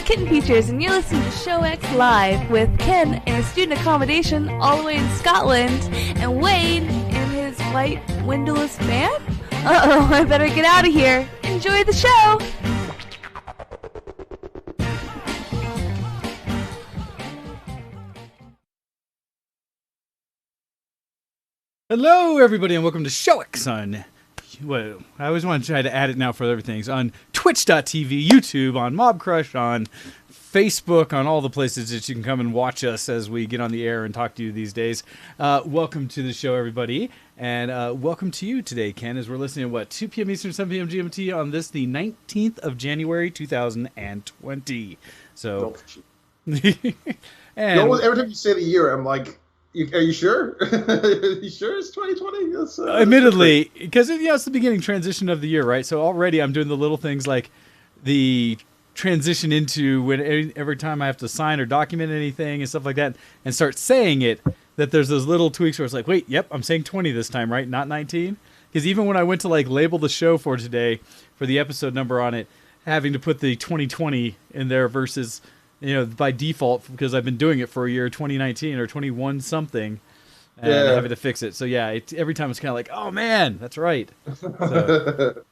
Kitten Features, and you're listening to ShowX Live with Ken in a student accommodation all the way in Scotland, and Wade in his white windowless van? Uh-oh, I better get out of here. Enjoy the show! Hello, everybody, and welcome to ShowX on... Well, I always want to try to add it now for everything. On Twitch.tv, YouTube, on Mob Crush, on Facebook, on all the places that you can come and watch us as we get on the air and talk to you these days. Welcome to the show, everybody, and welcome to you today, Ken, as we're listening at, 2 p.m. Eastern, 7 p.m. GMT on this, the 19th of January, 2020. So... and every time you say the year, I'm like... Are you sure? Are you sure it's 2020? Admittedly, because it's the beginning transition of the year, right? So already I'm doing the little things like the transition into when every time I have to sign or document anything and stuff like that and start saying it, that there's those little tweaks where it's like, wait, yep, I'm saying 20 this time, right? Not 19? Because even when I went to label the show for today, for the episode number on it, having to put the 2020 in there versus... by default, because I've been doing it for a year, 2019 or 21 something, and having to fix it. So every time it's kind of like, oh man, that's right. So,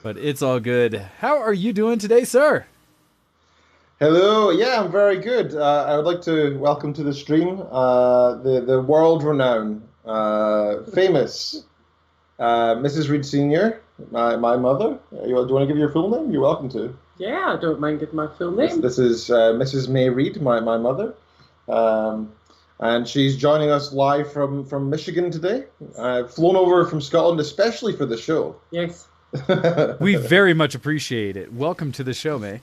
but it's all good. How are you doing today, sir? Hello. Yeah, I'm very good. I would like to welcome to the stream the world-renowned, famous Mrs. Reed Sr., my mother. Do you want to give your full name? You're welcome to. Yeah, I don't mind giving my full name. This is Mrs. May Reed, my mother. And she's joining us live from Michigan today. I've flown over from Scotland especially for the show. Yes. We very much appreciate it. Welcome to the show, May.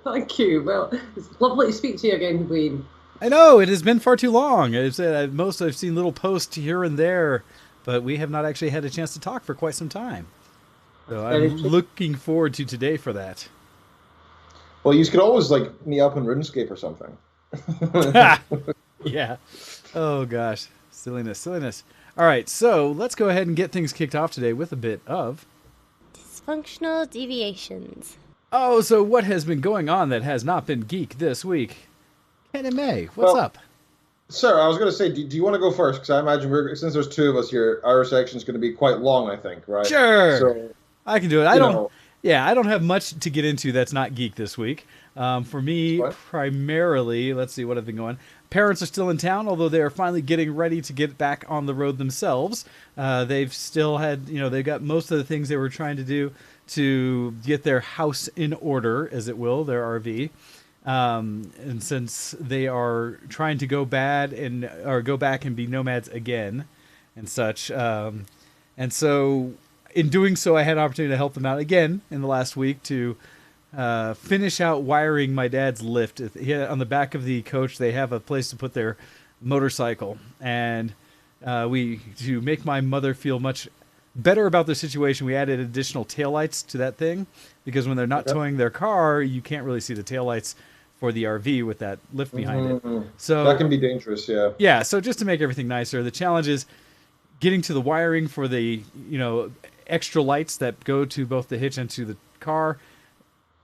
Thank you. Well, it's lovely to speak to you again, Wayne. I know, it has been far too long. I've seen little posts here and there, but we have not actually had a chance to talk for quite some time. So I'm looking forward to today for that. Well, you could always meet up in RuneScape or something. Yeah. Oh gosh, silliness. All right, so let's go ahead and get things kicked off today with a bit of Dysfunctional Deviations. Oh, so what has been going on that has not been geek this week? Ken and May, what's up? Sir, I was going to say, do you want to go first? Because I imagine since there's two of us here, our section is going to be quite long, I think, right? Sure. So, I can do it. I don't have much to get into that's not geek this week. For me, primarily, let's see what I've been going. Parents are still in town, although they are finally getting ready to get back on the road themselves. They've still had, they've got most of the things they were trying to do to get their house in order, as it will, their RV. And since they are trying to go back and be nomads again and such. And so in doing so, I had an opportunity to help them out again in the last week to finish out wiring my dad's lift. On the back of the coach, they have a place to put their motorcycle. And to make my mother feel much better about their situation, we added additional taillights to that thing, because when they're not towing their car, you can't really see the taillights for the RV with that lift behind it. So that can be dangerous, yeah. Yeah, so just to make everything nicer, the challenge is getting to the wiring for the, extra lights that go to both the hitch and to the car,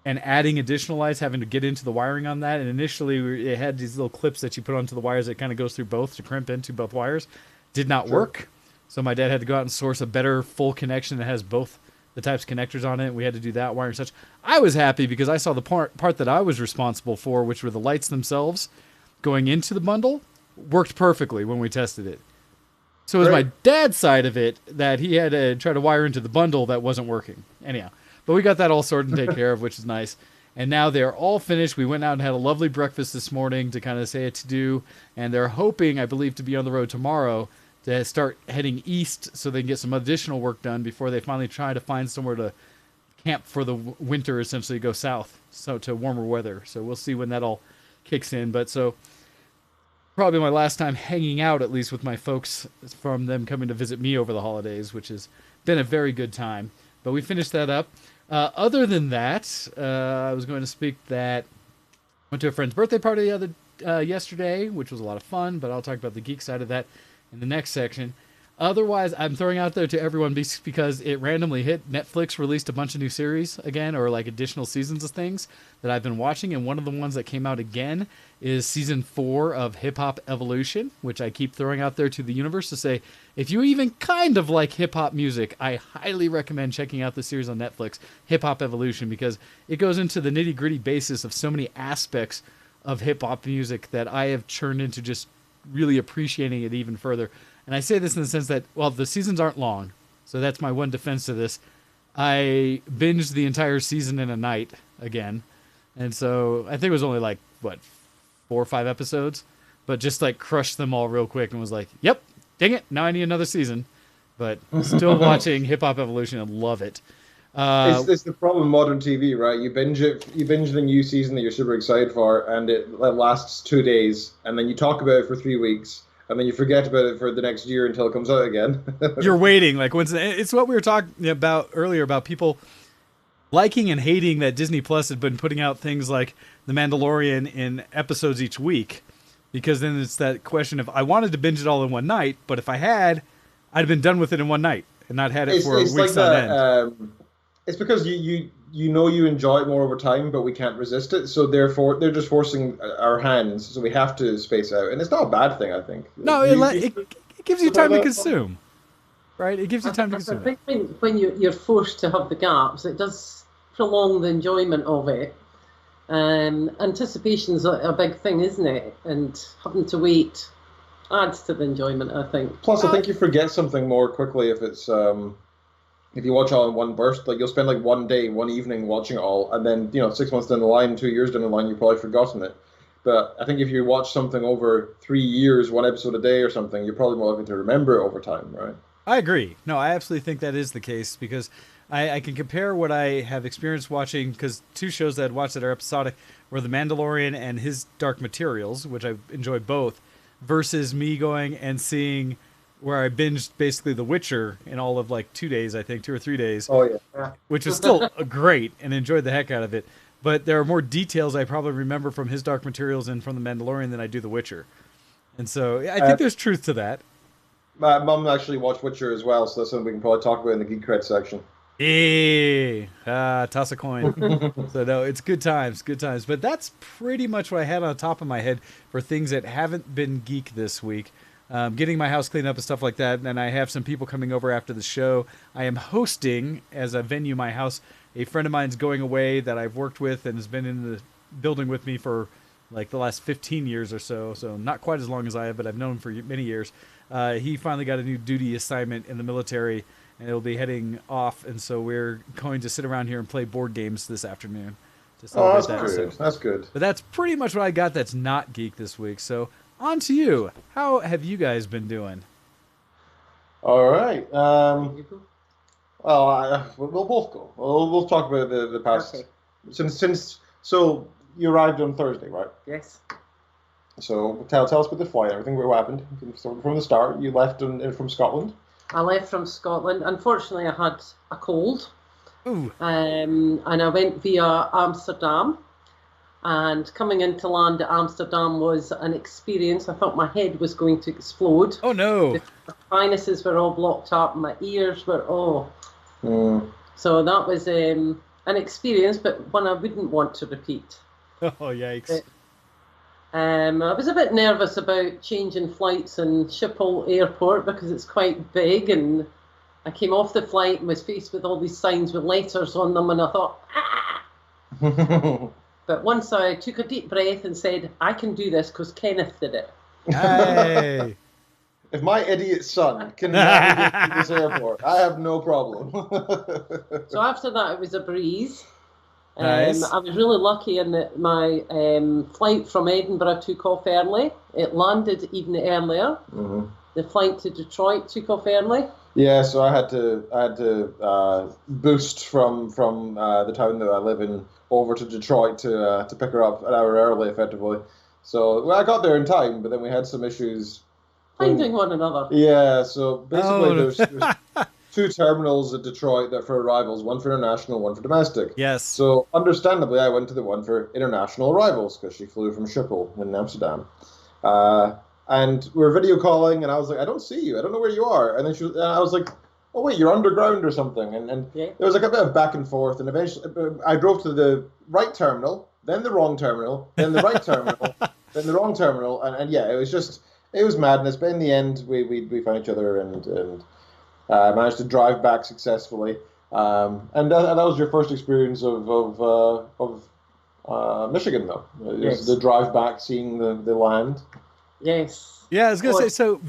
and adding additional lights, having to get into the wiring on that. And initially, it had these little clips that you put onto the wires that kind of goes through both to crimp into both wires. Did not work. So my dad had to go out and source a better full connection that has both the types of connectors on it. We had to do that wiring and such. I was happy because I saw the part that I was responsible for, which were the lights themselves going into the bundle, worked perfectly when we tested it. So it was my dad's side of it that he had to try to wire into the bundle that wasn't working. Anyhow, but we got that all sorted and taken care of, which is nice. And now they're all finished. We went out and had a lovely breakfast this morning to kind of say a to-do. And they're hoping, I believe, to be on the road tomorrow to start heading east so they can get some additional work done before they finally try to find somewhere to camp for the winter, essentially go south, so to warmer weather. So we'll see when that all kicks in. But so probably my last time hanging out, at least with my folks, from them coming to visit me over the holidays, which has been a very good time. But we finished that up. Other than that, I was going to speak that I went to a friend's birthday party yesterday, which was a lot of fun, but I'll talk about the geek side of that in the next section. Otherwise, I'm throwing out there to everyone because it randomly hit. Netflix released a bunch of new series again, or like additional seasons of things that I've been watching. And one of the ones that came out again is season 4 of Hip Hop Evolution, which I keep throwing out there to the universe to say, if you even kind of like hip hop music, I highly recommend checking out the series on Netflix, Hip Hop Evolution, because it goes into the nitty gritty basis of so many aspects of hip hop music that I have turned into just really appreciating it even further. And I say this in the sense that, well, the seasons aren't long, so that's my one defense to this. I binged the entire season in a night again, and so I think it was only like, 4 or 5 episodes, but just like crushed them all real quick and was like, yep, dang it, now I need another season. But still watching Hip Hop Evolution and love it. It's the problem with modern TV, right? You binge the new season that you're super excited for, and it lasts 2 days, and then you talk about it for 3 weeks, and then you forget about it for the next year until it comes out again. You're waiting. Like it's what we were talking about earlier about people liking and hating that Disney Plus had been putting out things like The Mandalorian in episodes each week, because then it's that question of I wanted to binge it all in one night, but if I had, I'd have been done with it in one night and not had it for weeks like on end. It's because you enjoy it more over time, but we can't resist it. So therefore, they're just forcing our hands. So we have to space out, and it's not a bad thing, I think. No, it gives you time to consume, right? It gives you time to consume. I think when you're forced to have the gaps, it does prolong the enjoyment of it. Anticipation's a big thing, isn't it? And having to wait adds to the enjoyment, I think. Plus, I think you forget something more quickly if it's. If you watch all in one burst, like you'll spend like one day, one evening watching it all, and then 6 months down the line, 2 years down the line, you've probably forgotten it. But I think if you watch something over 3 years, one episode a day or something, you're probably more likely to remember it over time, right? I agree. No, I absolutely think that is the case because I can compare what I have experienced watching, because 2 shows that I'd watched that are episodic were The Mandalorian and his Dark Materials, which I enjoy both, versus me going and seeing where I binged basically The Witcher in all of like 2 days, I think, 2 or 3 days. Oh, yeah. Which was still great and enjoyed the heck out of it. But there are more details I probably remember from his Dark Materials and from The Mandalorian than I do The Witcher. And so I think there's truth to that. My mum actually watched Witcher as well, so that's something we can probably talk about in the Geek Cred section. Toss a coin. So no, it's good times. But that's pretty much what I had on top of my head for things that haven't been geek this week. Getting my house cleaned up and stuff like that, and I have some people coming over after the show. I am hosting, as a venue, my house. A friend of mine's going away that I've worked with and has been in the building with me for like the last 15 years or so, so not quite as long as I have, but I've known him for many years. He finally got a new duty assignment in the military, and it'll be heading off, and so we're going to sit around here and play board games this afternoon to celebrate that. Good. That's good. But that's pretty much what I got that's not geek this week, so on to you. How have you guys been doing? All right. We'll both go. We'll talk about the past. Okay. So you arrived on Thursday, right? Yes. So tell us about the flight, everything, what happened. From the start, you left from Scotland. I left from Scotland. Unfortunately, I had a cold. Ooh. And I went via Amsterdam. And coming into land at Amsterdam was an experience. I thought my head was going to explode. Oh, no. The sinuses were all blocked up. My ears were, So that was an experience, but one I wouldn't want to repeat. Oh, yikes. I was a bit nervous about changing flights in Schiphol Airport because it's quite big, and I came off the flight and was faced with all these signs with letters on them, and I thought, But once I took a deep breath and said, I can do this because Kenneth did it. Hey! If my idiot son can navigate through this airport, I have no problem. So after that, it was a breeze. Nice. I was really lucky in that my flight from Edinburgh took off early. It landed even earlier. Mm-hmm. The flight to Detroit took off early. Yeah, so I had to boost from the town that I live in over to Detroit to pick her up an hour early, effectively. So I got there in time, but then we had some issues finding one another. Yeah, so basically there's 2 terminals at Detroit that for arrivals, one for international, one for domestic. Yes. So understandably, I went to the one for international arrivals because she flew from Schiphol in Amsterdam. And we were video calling, and I was like, I don't see you. I don't know where you are. And then I was like, oh wait, you're underground or something. And Yeah. there was like a bit of back and forth. And eventually, I drove to the right terminal, then the wrong terminal, then the right terminal, then the wrong terminal, and yeah, it was madness. But in the end, we found each other and managed to drive back successfully. And that was your first experience of Michigan, though. Yes. The drive back, seeing the land. Yes. Yeah, I was gonna say, so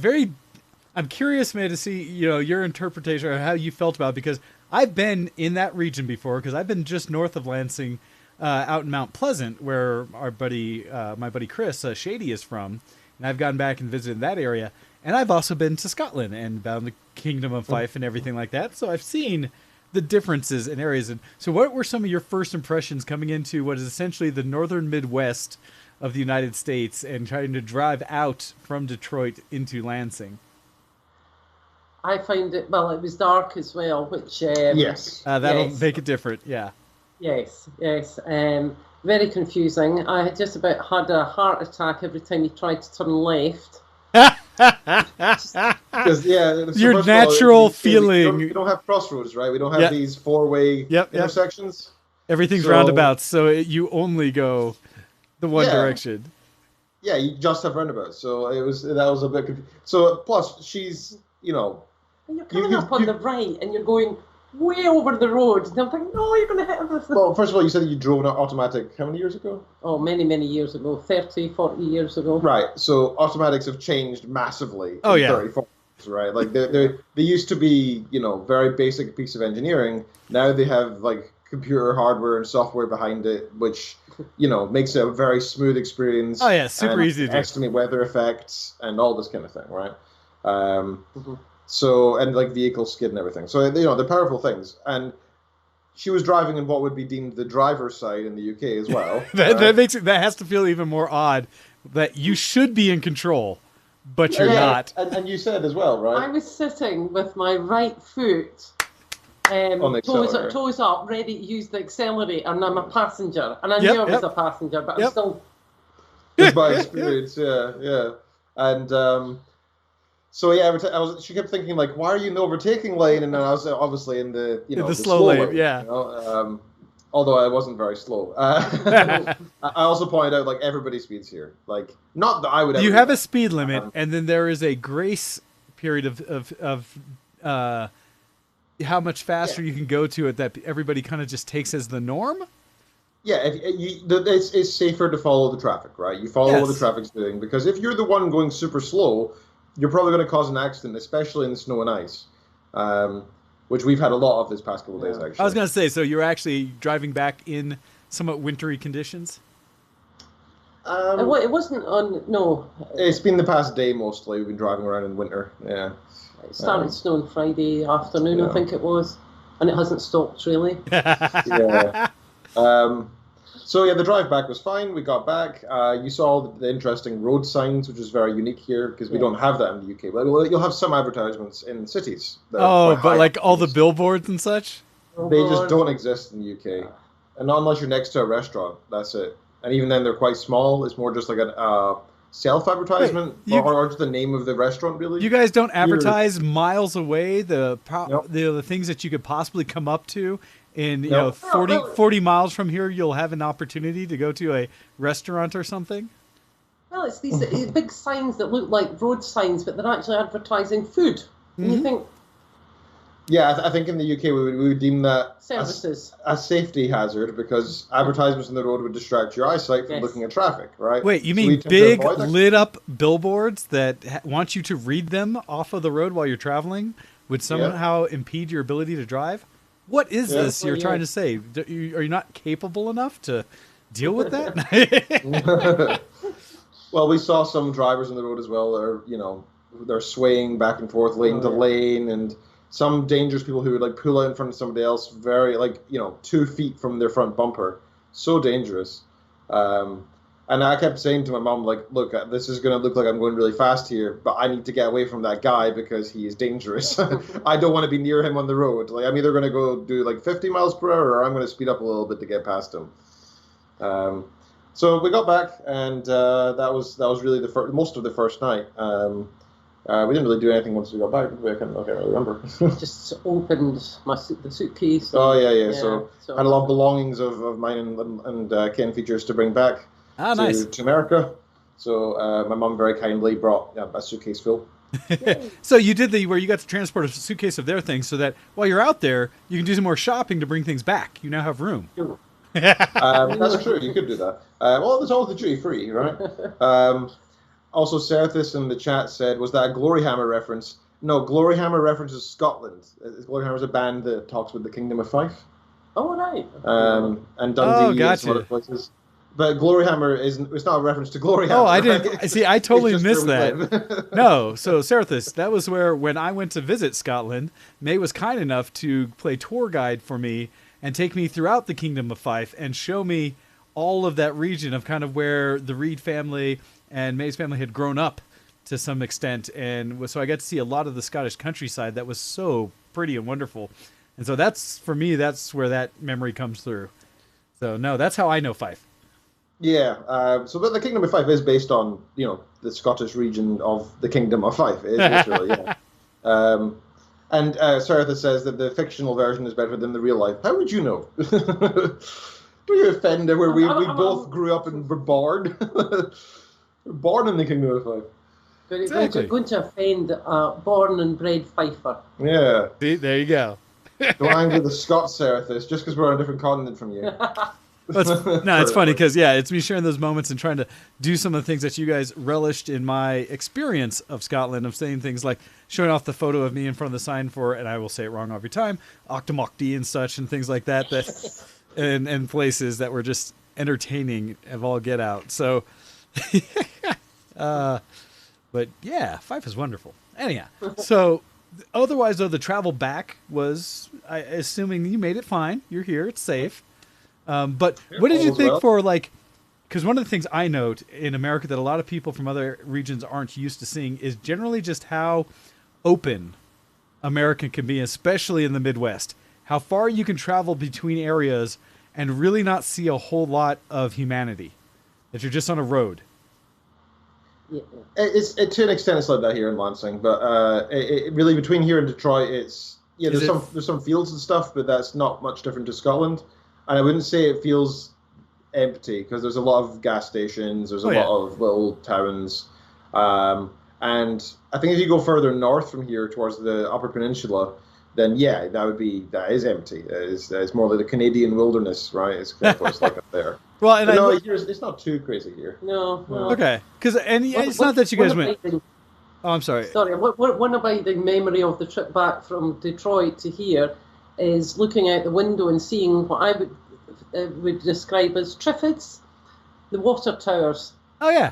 I'm curious, man, to see, your interpretation or how you felt about it, because I've been in that region before, because I've been just north of Lansing, out in Mount Pleasant, where my buddy Chris Shady is from, and I've gone back and visited that area, and I've also been to Scotland and found the Kingdom of Fife and everything like that, so I've seen the differences in areas. And so what were some of your first impressions coming into what is essentially the northern Midwest of the United States and trying to drive out from Detroit into Lansing? I found it, well, it was dark as well, which... Yes. That'll yes. make it different, yeah. Yes. Very confusing. I had just about had a heart attack every time you tried to turn left. Because Your natural feeling. We don't have crossroads, right? We don't have these four-way intersections. Everything's roundabouts, so you only go the one direction. Yeah, you just have roundabouts. So that was a bit confusing. So plus she's, And you're coming up on the right, and you're going way over the road. And I'm thinking, no, you're going to hit everything. Well, first of all, you said that you drove an automatic how many years ago? Oh, many, many years ago. 30, 40 years ago. Right. So automatics have changed massively. Oh, in yeah. 30, 40 years, right? Like they used to be, very basic piece of engineering. Now they have like computer hardware and software behind it, which, makes it a very smooth experience. Oh, yeah, super easy to do. Estimate weather effects and all this kind of thing, right? So, and like vehicle skid and everything. So, they're powerful things. And she was driving in what would be deemed the driver's side in the UK as well. that has to feel even more odd, that you should be in control, but you're not. And you said as well, right? I was sitting with my right foot On the accelerator. toes up, ready to use the accelerator, and I'm a passenger. And I knew I was a passenger, but I'm still... Just by experience, yeah. And... So she kept thinking like, why are you in the overtaking lane? And then I was obviously in the the slow lane, yeah. Although I wasn't very slow. I also pointed out like everybody speeds here. Like not that I would. You have a speed limit, and then there is a grace period of how much faster you can go to it that everybody kind of just takes as the norm. Yeah, it's safer to follow the traffic, right? You follow what the traffic's doing, because if you're the one going super slow, you're probably going to cause an accident, especially in the snow and ice, which we've had a lot of this past couple of days, actually. I was going to say, so you're actually driving back in somewhat wintry conditions? It wasn't on... No. It's been the past day, mostly. We've been driving around in winter, yeah. It started snowing Friday afternoon, I think it was. And it hasn't stopped, really. Yeah. So yeah, the drive back was fine. We got back. You saw the interesting road signs, which is very unique here because we don't have that in the UK. But you'll have some advertisements in cities. But like all the billboards and such? They just don't exist in the UK. And not unless you're next to a restaurant, that's it. And even then, they're quite small. It's more just like a self-advertisement or just the name of the restaurant, really. You guys don't advertise miles away the things that you could possibly come up to. In 40 miles from here, you'll have an opportunity to go to a restaurant or something? Well, it's these big signs that look like road signs, but they're actually advertising food. Mm-hmm. And you think... Yeah, I think in the UK we would deem that services a safety hazard, because advertisements on the road would distract your eyesight from looking at traffic, right? Wait, you mean big lit-up billboards that want you to read them off of the road while you're traveling would somehow impede your ability to drive? What is this you're trying to say? Are you not capable enough to deal with that? Well, we saw some drivers on the road as well. They're swaying back and forth, lane to lane, and some dangerous people who would like pull out in front of somebody else, very 2 feet from their front bumper. So dangerous. And I kept saying to my mom, like, look, this is going to look like I'm going really fast here, but I need to get away from that guy because he is dangerous. I don't want to be near him on the road. Like, I'm either going to go do like 50 miles per hour or I'm going to speed up a little bit to get past him. So we got back, and that was really most of the first night. We didn't really do anything once we got back. I can't really remember. Just opened the suitcase. Oh yeah. So had a lot of belongings of mine and Ken features to bring back to America. So my mum very kindly brought a suitcase full. So you did where you got to transport a suitcase of their things, so that while you're out there, you can do some more shopping to bring things back. You now have room. That's true. You could do that. Well, there's always the duty free, right? Also, Serthis in the chat said, was that a Gloryhammer reference? No, Gloryhammer references Scotland. Gloryhammer is a band that talks with the Kingdom of Fife. Oh, right. And Dundee and some gotcha. other places. But Gloryhammer it's not a reference to Gloryhammer. Oh, I didn't right? see. I totally It's missed just where that. we No, so Serthis, that was where when I went to visit Scotland, May was kind enough to play tour guide for me and take me throughout the Kingdom of Fife and show me all of that region of kind of where the Reed family and May's family had grown up to some extent. And so I got to see a lot of the Scottish countryside that was so pretty and wonderful. And so for me, that's where that memory comes through. So no, that's how I know Fife. Yeah, so the Kingdom of Fife is based on, the Scottish region of the Kingdom of Fife. It is literally, yeah. And Serthis says that the fictional version is better than the real life. How would you know? Do you offend where we both grew up and were born? We're born in the Kingdom of Fife. But it's Exactly. going to offend born and bred Fifer. Yeah. See, there you go. Don't anger the Scots, Serthis, just because we're on a different continent from you. It's funny because, it's me sharing those moments and trying to do some of the things that you guys relished in my experience of Scotland, of saying things like showing off the photo of me in front of the sign for, and I will say it wrong every time, Octomocty and such and things like that, and places that were just entertaining of all get out. So, but yeah, Fife is wonderful. Anyhow, so otherwise, though, the travel back was, assuming you made it fine, you're here, it's safe. But what did you think for because one of the things I note in America that a lot of people from other regions aren't used to seeing is generally just how open America can be, especially in the Midwest. How far you can travel between areas and really not see a whole lot of humanity if you're just on a road. Yeah. It's to an extent it's like that here in Lansing, but it really between here and Detroit, there's some fields and stuff, but that's not much different to Scotland. And I wouldn't say it feels empty because there's a lot of gas stations, there's a lot of little towns, and I think if you go further north from here towards the Upper Peninsula, then that is empty. It's more like the Canadian wilderness, right? It's kind of what it's like up there. Well, and it's not too crazy here. No. Okay, because it's not that you guys went. Oh, I'm sorry. Sorry, one abiding memory of the trip back from Detroit to here is looking out the window and seeing what I would describe as triffids, the water towers. Oh yeah.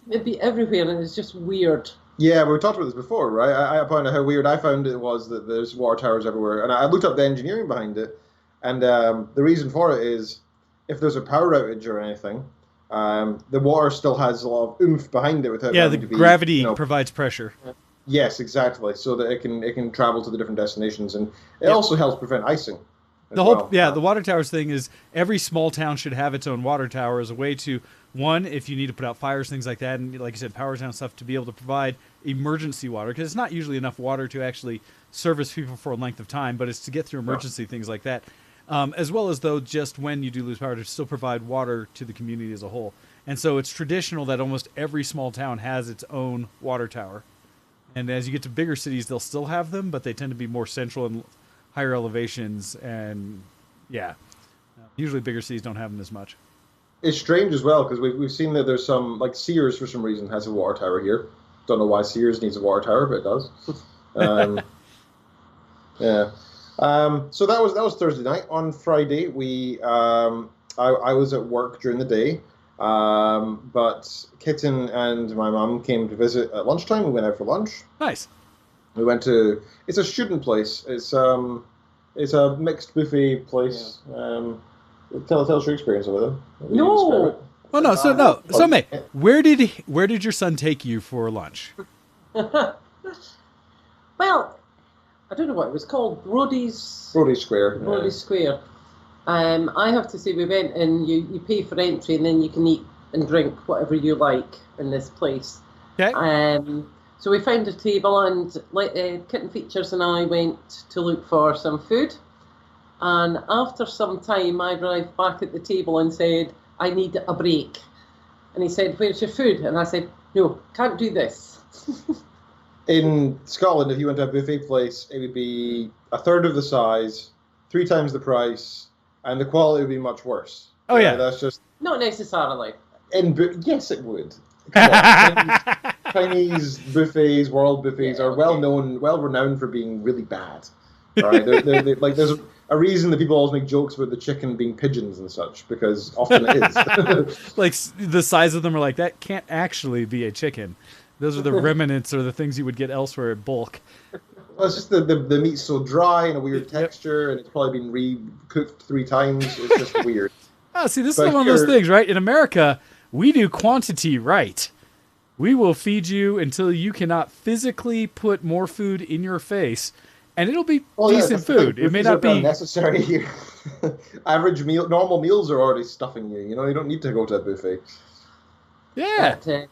It'd be everywhere, and it's just weird. Yeah, we talked about this before, right? I pointed out how weird I found it was that there's water towers everywhere, and I looked up the engineering behind it, and the reason for it is if there's a power outage or anything, the water still has a lot of oomph behind it without the gravity provides pressure. Yes, so that it can travel to the different destinations, and it also helps prevent icing. The water towers thing is every small town should have its own water tower as a way to, one, if you need to put out fires, things like that, and like you said, power down stuff, to be able to provide emergency water, because it's not usually enough water to actually service people for a length of time, but it's to get through emergency things like that, as well as though just when you do lose power to still provide water to the community as a whole. And so it's traditional that almost every small town has its own water tower. And as you get to bigger cities, they'll still have them, but they tend to be more central and higher elevations. And usually bigger cities don't have them as much. It's strange as well because we've seen that there's some, like Sears for some reason has a water tower here. Don't know why Sears needs a water tower, but it does. So that was Thursday night. On Friday, I was at work during the day. But Kitten and my mum came to visit at lunchtime. We went out for lunch. Nice. We went to, it's a student place. It's a mixed buffet place. Yeah. Tell us your experience with it. No. Well, no. So May, where did your son take you for lunch? Well, I don't know what it was called. Rhodey's Square. Rhodey's Square. I have to say we went and you pay for entry and then you can eat and drink whatever you like in this place. Okay. So we found a table, and Kitten Features and I went to look for some food. And after some time, I arrived back at the table and said, I need a break. And he said, where's your food? And I said, no, can't do this. In Scotland, if you went to a buffet place, it would be a third of the size, 3 times the price, and the quality would be much worse. Oh, yeah. That's just... Not necessarily. Yes, it would. Come on. Chinese buffets, world buffets are well renowned for being really bad. Right? They're, like, there's a reason that people always make jokes about the chicken being pigeons and such, because often it is. Like, the size of them are like, that can't actually be a chicken. Those are the remnants or the things you would get elsewhere in bulk. Well, it's just the meat's so dry and a weird texture, and it's probably been re-cooked 3 times. It's just weird. Oh, see, this is one of those things, right? In America, we do quantity right. We will feed you until you cannot physically put more food in your face, and it'll be decent food. It may not be necessary here. Normal meals are already stuffing you. You know, you don't need to go to a buffet. Yeah. But,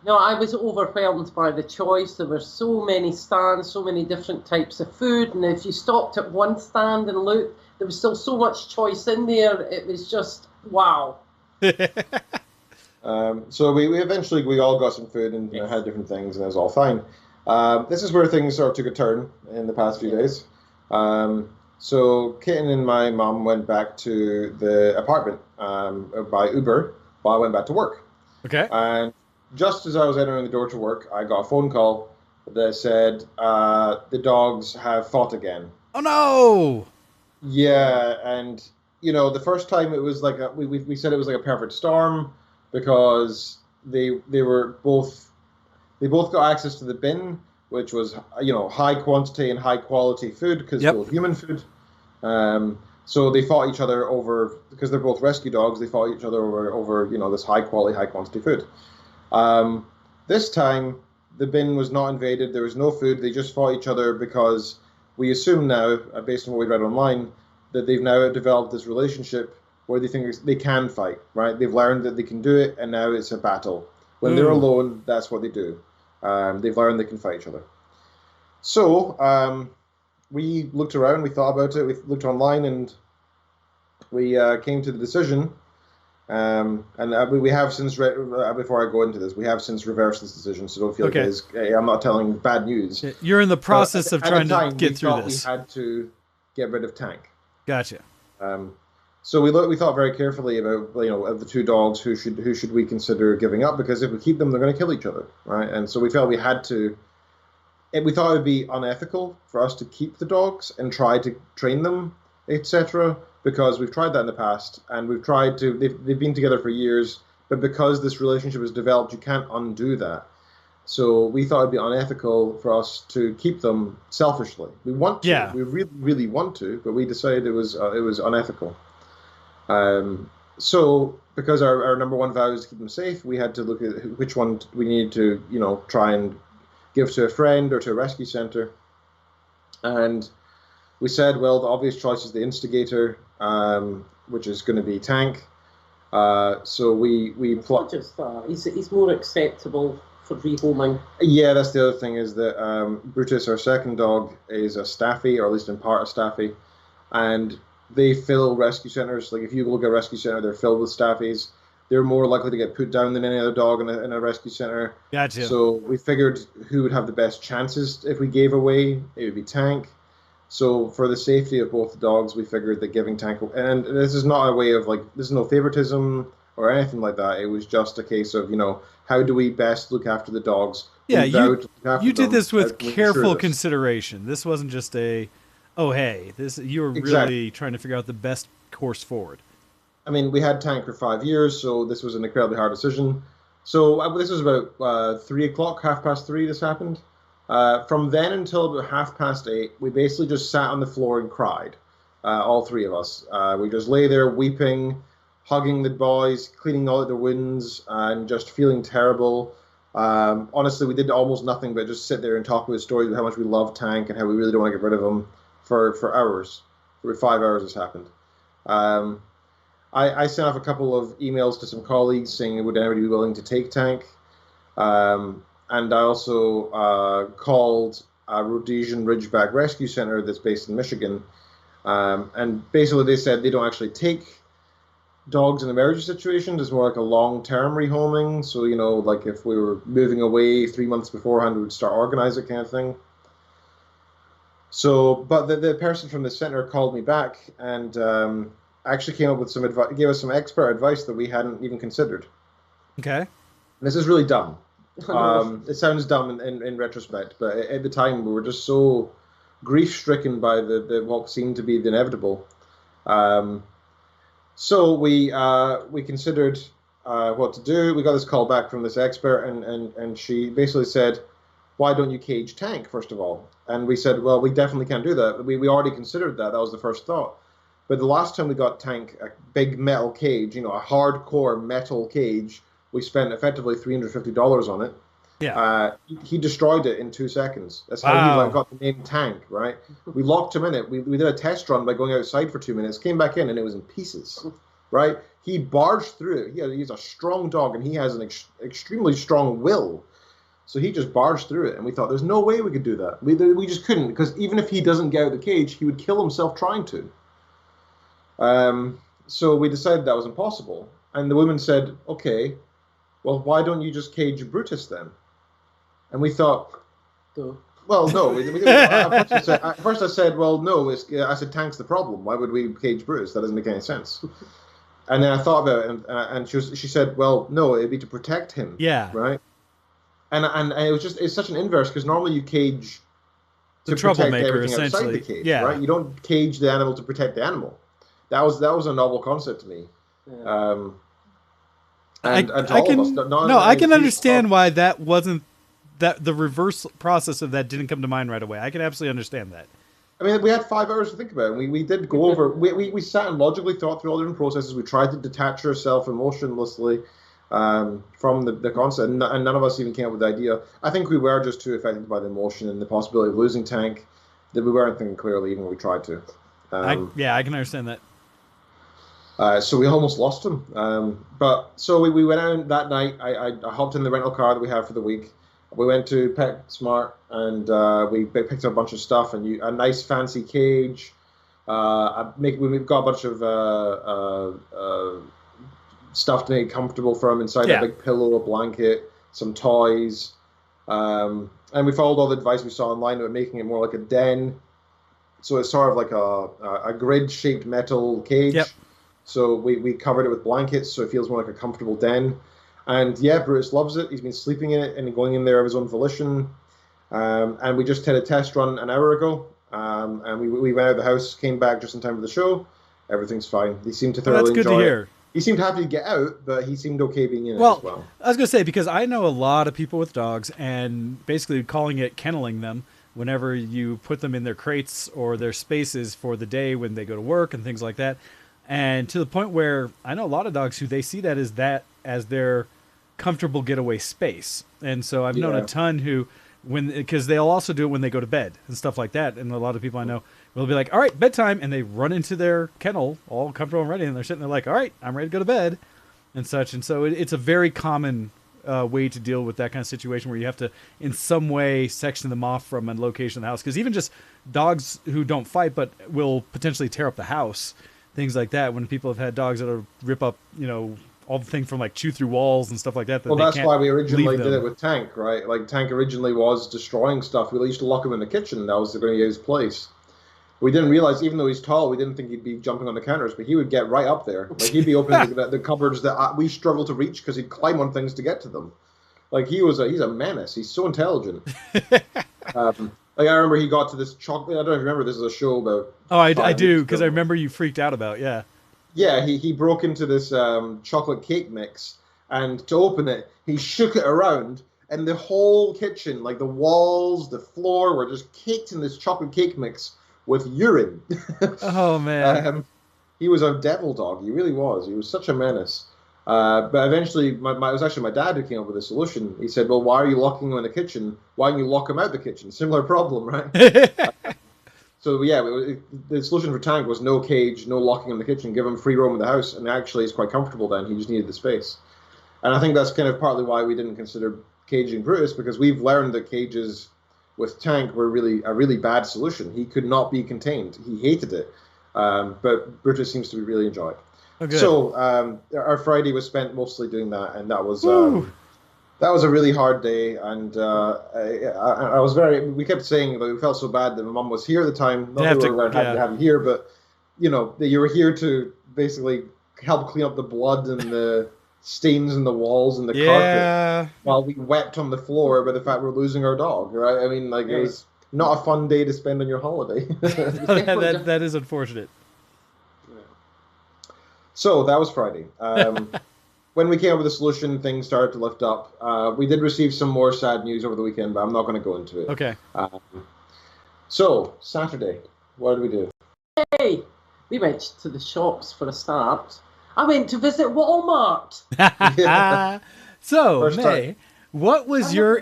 no, I was overwhelmed by the choice. There were so many stands, so many different types of food, and if you stopped at one stand and looked, there was still so much choice in there. It was just wow. So we eventually all got some food and had different things, and it was all fine. This is where things sort of took a turn in the past few days. So Kitten and my mum went back to the apartment by Uber while I went back to work. Okay. And just as I was entering the door to work, I got a phone call that said the dogs have fought again. Oh no! Yeah, and you know, the first time it was like we said it was like a perfect storm because they both got access to the bin, which was high quantity and high quality food because both human food. So they fought each other over, because they're both rescue dogs. They fought each other over this high quality, high quantity food. This time, the bin was not invaded. There was no food. They just fought each other because we assume now, based on what we read online, that they've now developed this relationship where they think they can fight, right? They've learned that they can do it, and now it's a battle. When they're alone, that's what they do. They've learned they can fight each other. So we looked around, we thought about it, we looked online, and we came to the decision. And we have since, before I go into this, we have since reversed this decision, so don't feel like it is, I'm not telling bad news. You're in the process of trying to get through this. We had to get rid of Tank. Gotcha. So we thought very carefully about, of the 2 dogs, who should we consider giving up, because if we keep them, they're going to kill each other, right? And so we felt we had to. We thought it would be unethical for us to keep the dogs and try to train them, etc. Because we've tried that in the past, and we've tried to. They've been together for years, but because this relationship has developed, you can't undo that. So we thought it'd be unethical for us to keep them selfishly. We want to, we really, really want to, but we decided it was unethical. So because our number one vow is to keep them safe, we had to look at which one we needed to, try and give to a friend or to a rescue center. And we said, well, the obvious choice is the instigator, which is going to be Tank. So we not just that. He's more acceptable for rehoming. Yeah, that's the other thing, is that Brutus, our second dog, is a staffy, or at least in part a staffy, and they fill rescue centers. Like, if you look at a rescue center, they're filled with staffies. They're more likely to get put down than any other dog in a rescue center. Gotcha. So we figured who would have the best chances if we gave away, it would be Tank. So for the safety of both the dogs, we figured that giving Tank, and this is not a way of, this is no favoritism or anything like that. It was just a case of, how do we best look after the dogs? Yeah, you did this with careful consideration. This wasn't just you were really trying to figure out the best course forward. I mean, we had Tank for 5 years, so this was an incredibly hard decision. So this was about 3 o'clock, 3:30 this happened. From then until about 8:30, we basically just sat on the floor and cried, all 3 of us. We just lay there weeping, hugging the boys, cleaning all of their wounds, and just feeling terrible. Honestly, we did almost nothing but just sit there and talk about stories of how much we love Tank and how we really don't want to get rid of him for hours. For 5 hours this happened. I sent off a couple of emails to some colleagues saying would anybody be willing to take Tank. And I also called a Rhodesian Ridgeback Rescue Center that's based in Michigan. And basically they said they don't actually take dogs in emergency situations. It's more like a long-term rehoming. So, like if we were moving away 3 months beforehand, we would start organize it kind of thing. So, but the person from the center called me back and actually came up with some advice, gave us some expert advice that we hadn't even considered. Okay. And this is really dumb. It sounds dumb in retrospect, but at the time we were just so grief-stricken by the what seemed to be the inevitable. So we considered what to do. We got this call back from this expert, and she basically said, "Why don't you cage Tank first of all?" And we said, "Well, we definitely can't do that. We already considered that. That was the first thought." But the last time we got Tank a big metal cage, a hardcore metal cage, we spent effectively $350 on it. Yeah. He destroyed it in 2 seconds. That's how he got the name Tank, right? We locked him in it. We did a test run by going outside for 2 minutes, came back in, and it was in pieces, right? He barged through it. He's a strong dog, and he has an extremely strong will. So he just barged through it, and we thought, there's no way we could do that. We just couldn't, because even if he doesn't get out of the cage, he would kill himself trying to. So we decided that was impossible. And the woman said, okay, well, why don't you just cage Brutus then? And we thought, well, no. At first I said, well, no. I said, Tank's the problem. Why would we cage Brutus? That doesn't make any sense. And then I thought about it, and she said, well, no, it'd be to protect him. Yeah. Right? And it's such an inverse, because normally you cage the to protect troublemaker, everything outside the cage, yeah. right? You don't cage the animal to protect the animal. That was a novel concept to me. Yeah. I can understand why that wasn't the reverse process of that didn't come to mind right away. I can absolutely understand that. I mean, we had 5 hours to think about it. We did go over. We sat and logically thought through all the different processes. We tried to detach ourselves emotionlessly from the concept, and none of us even came up with the idea. I think we were just too affected by the emotion and the possibility of losing Tank that we weren't thinking clearly, even when we tried to. I can understand that. So we almost lost him. So we went out that night. I hopped in the rental car that we have for the week. We went to PetSmart and we picked up a bunch of stuff and a nice fancy cage. We got a bunch of stuff to make it comfortable for him inside a big pillow, a blanket, some toys. And we followed all the advice we saw online about making it more like a den. So it's sort of like a grid-shaped metal cage. Yep. So we covered it with blankets so it feels more like a comfortable den. And yeah, Brutus loves it. He's been sleeping in it and going in there of his own volition. And we just had a test run an hour ago. And we went out of the house, came back just in time for the show. Everything's fine. He seemed to thoroughly enjoy it. That's good to hear. He seemed happy to get out, but he seemed okay being in it as well. I was going to say, because I know a lot of people with dogs, and basically calling it kenneling them whenever you put them in their crates or their spaces for the day when they go to work and things like that. And to the point where I know a lot of dogs who they see that as their comfortable getaway space. And so I've known a ton who, because they'll also do it when they go to bed and stuff like that. And a lot of people I know will be like, all right, bedtime. And they run into their kennel all comfortable and ready. And they're sitting there like, all right, I'm ready to go to bed and such. And so it's a very common way to deal with that kind of situation where you have to in some way section them off from a location of the house. Because even just dogs who don't fight but will potentially tear up the house, things like that, when people have had dogs that'll rip up, all the thing from like chew through walls and stuff like that. Well, that's why we originally did it with Tank, right? Like Tank originally was destroying stuff. We used to lock him in the kitchen. That was going to be his place. We didn't realize, even though he's tall, we didn't think he'd be jumping on the counters, but he would get right up there. Like he'd be opening the cupboards that we struggle to reach because he'd climb on things to get to them. Like he's a menace. He's so intelligent. Like I remember he got to this chocolate. I don't know if you remember. This is a show about. Oh, I do, because I remember you freaked out about. Yeah. Yeah, he broke into this chocolate cake mix, and to open it, he shook it around, and the whole kitchen, like the walls, the floor, were just caked in this chocolate cake mix with urine. Oh man. He was a devil dog. He really was. He was such a menace. But eventually, it was actually my dad who came up with a solution. He said, well, why are you locking him in the kitchen? Why don't you lock him out the kitchen? Similar problem, right? So yeah, the solution for Tank was no cage, no locking him in the kitchen, give him free roam in the house, and actually he's quite comfortable then. He just needed the space. And I think that's kind of partly why we didn't consider caging Brutus, because we've learned that cages with Tank were a really bad solution. He could not be contained. He hated it. But Brutus seems to be really enjoyed. Okay. So our Friday was spent mostly doing that, and that was a really hard day. And I was we kept saying that we felt so bad that my mum was here at the time. Not that we were happy to have you here, but that you were here to basically help clean up the blood and the stains in the walls and the carpet while we wept on the floor by the fact we're losing our dog, right? I mean, it was not a fun day to spend on your holiday. that is unfortunate. Yeah. So that was Friday. When we came up with a solution, things started to lift up. We did receive some more sad news over the weekend, but I'm not going to go into it. Okay. So Saturday, what did we do? Hey, we went to the shops for a start. I went to visit Walmart. So, First May, time. what was your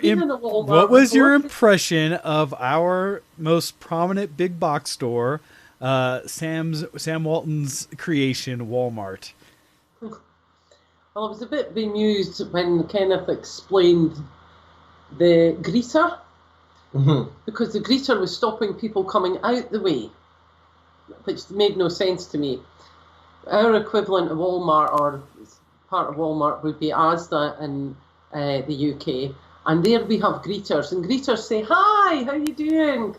impression of our most prominent big box store, Sam Walton's creation, Walmart? Well, I was a bit bemused when Kenneth explained the greeter, because the greeter was stopping people coming out the way, which made no sense to me. Our equivalent of Walmart, or part of Walmart, would be Asda in the UK, and there we have greeters, and greeters say, "Hi, how you doing?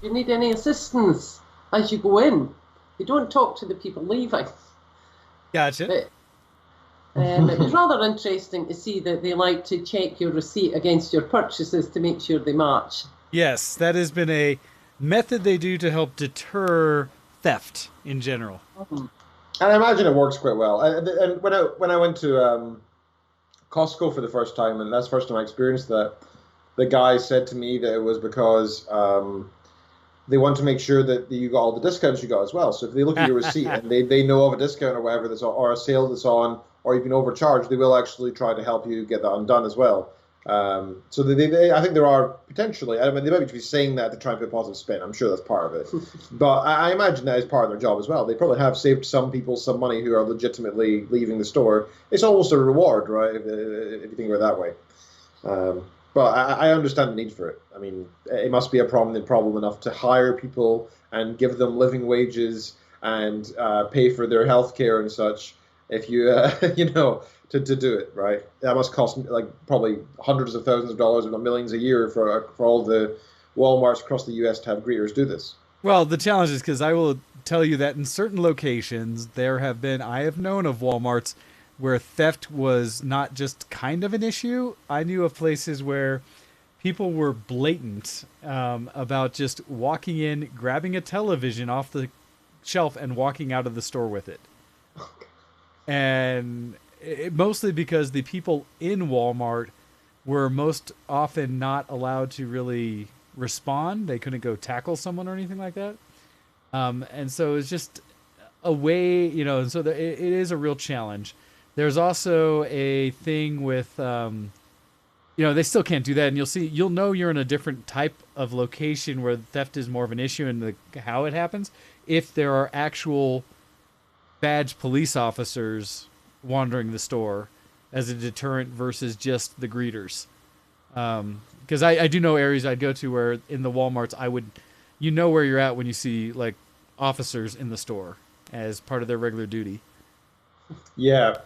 You need any assistance?" as you go in. They don't talk to the people leaving. Gotcha. But, it was rather interesting to see that they like to check your receipt against your purchases to make sure they match. Yes, that has been a method they do to help deter theft in general. And I imagine it works quite well. And when I went to Costco for the first time, and that's the first time I experienced that, the guy said to me that it was because they want to make sure that you got all the discounts you got as well. So if they look at your receipt and they know of a discount or whatever that's on, or a sale that's on, or you've been overcharged, they will actually try to help you get that undone as well. So I think there are potentially, I mean, they might be saying that to try and put a positive spin. I'm sure that's part of it. But I imagine that is part of their job as well. They probably have saved some people some money who are legitimately leaving the store. It's almost a reward, right, if you think of it that way. But I understand the need for it. I mean, it must be a problem enough to hire people and give them living wages and pay for their health care and such. If you, to do it, right? That must cost probably hundreds of thousands of dollars, if not millions a year for all the Walmarts across the U.S. to have greeters do this. Well, the challenge is because I will tell you that in certain locations, I have known of Walmarts where theft was not just kind of an issue. I knew of places where people were blatant about just walking in, grabbing a television off the shelf and walking out of the store with it. And mostly because the people in Walmart were most often not allowed to really respond. They couldn't go tackle someone or anything like that. And so it's just a way, and so it is a real challenge. There's also a thing with, they still can't do that. And you'll know you're in a different type of location where theft is more of an issue and how it happens if there are actual badged police officers wandering the store as a deterrent versus just the greeters. Because I do know areas I'd go to where in the Walmarts where you're at when you see officers in the store as part of their regular duty. Yeah.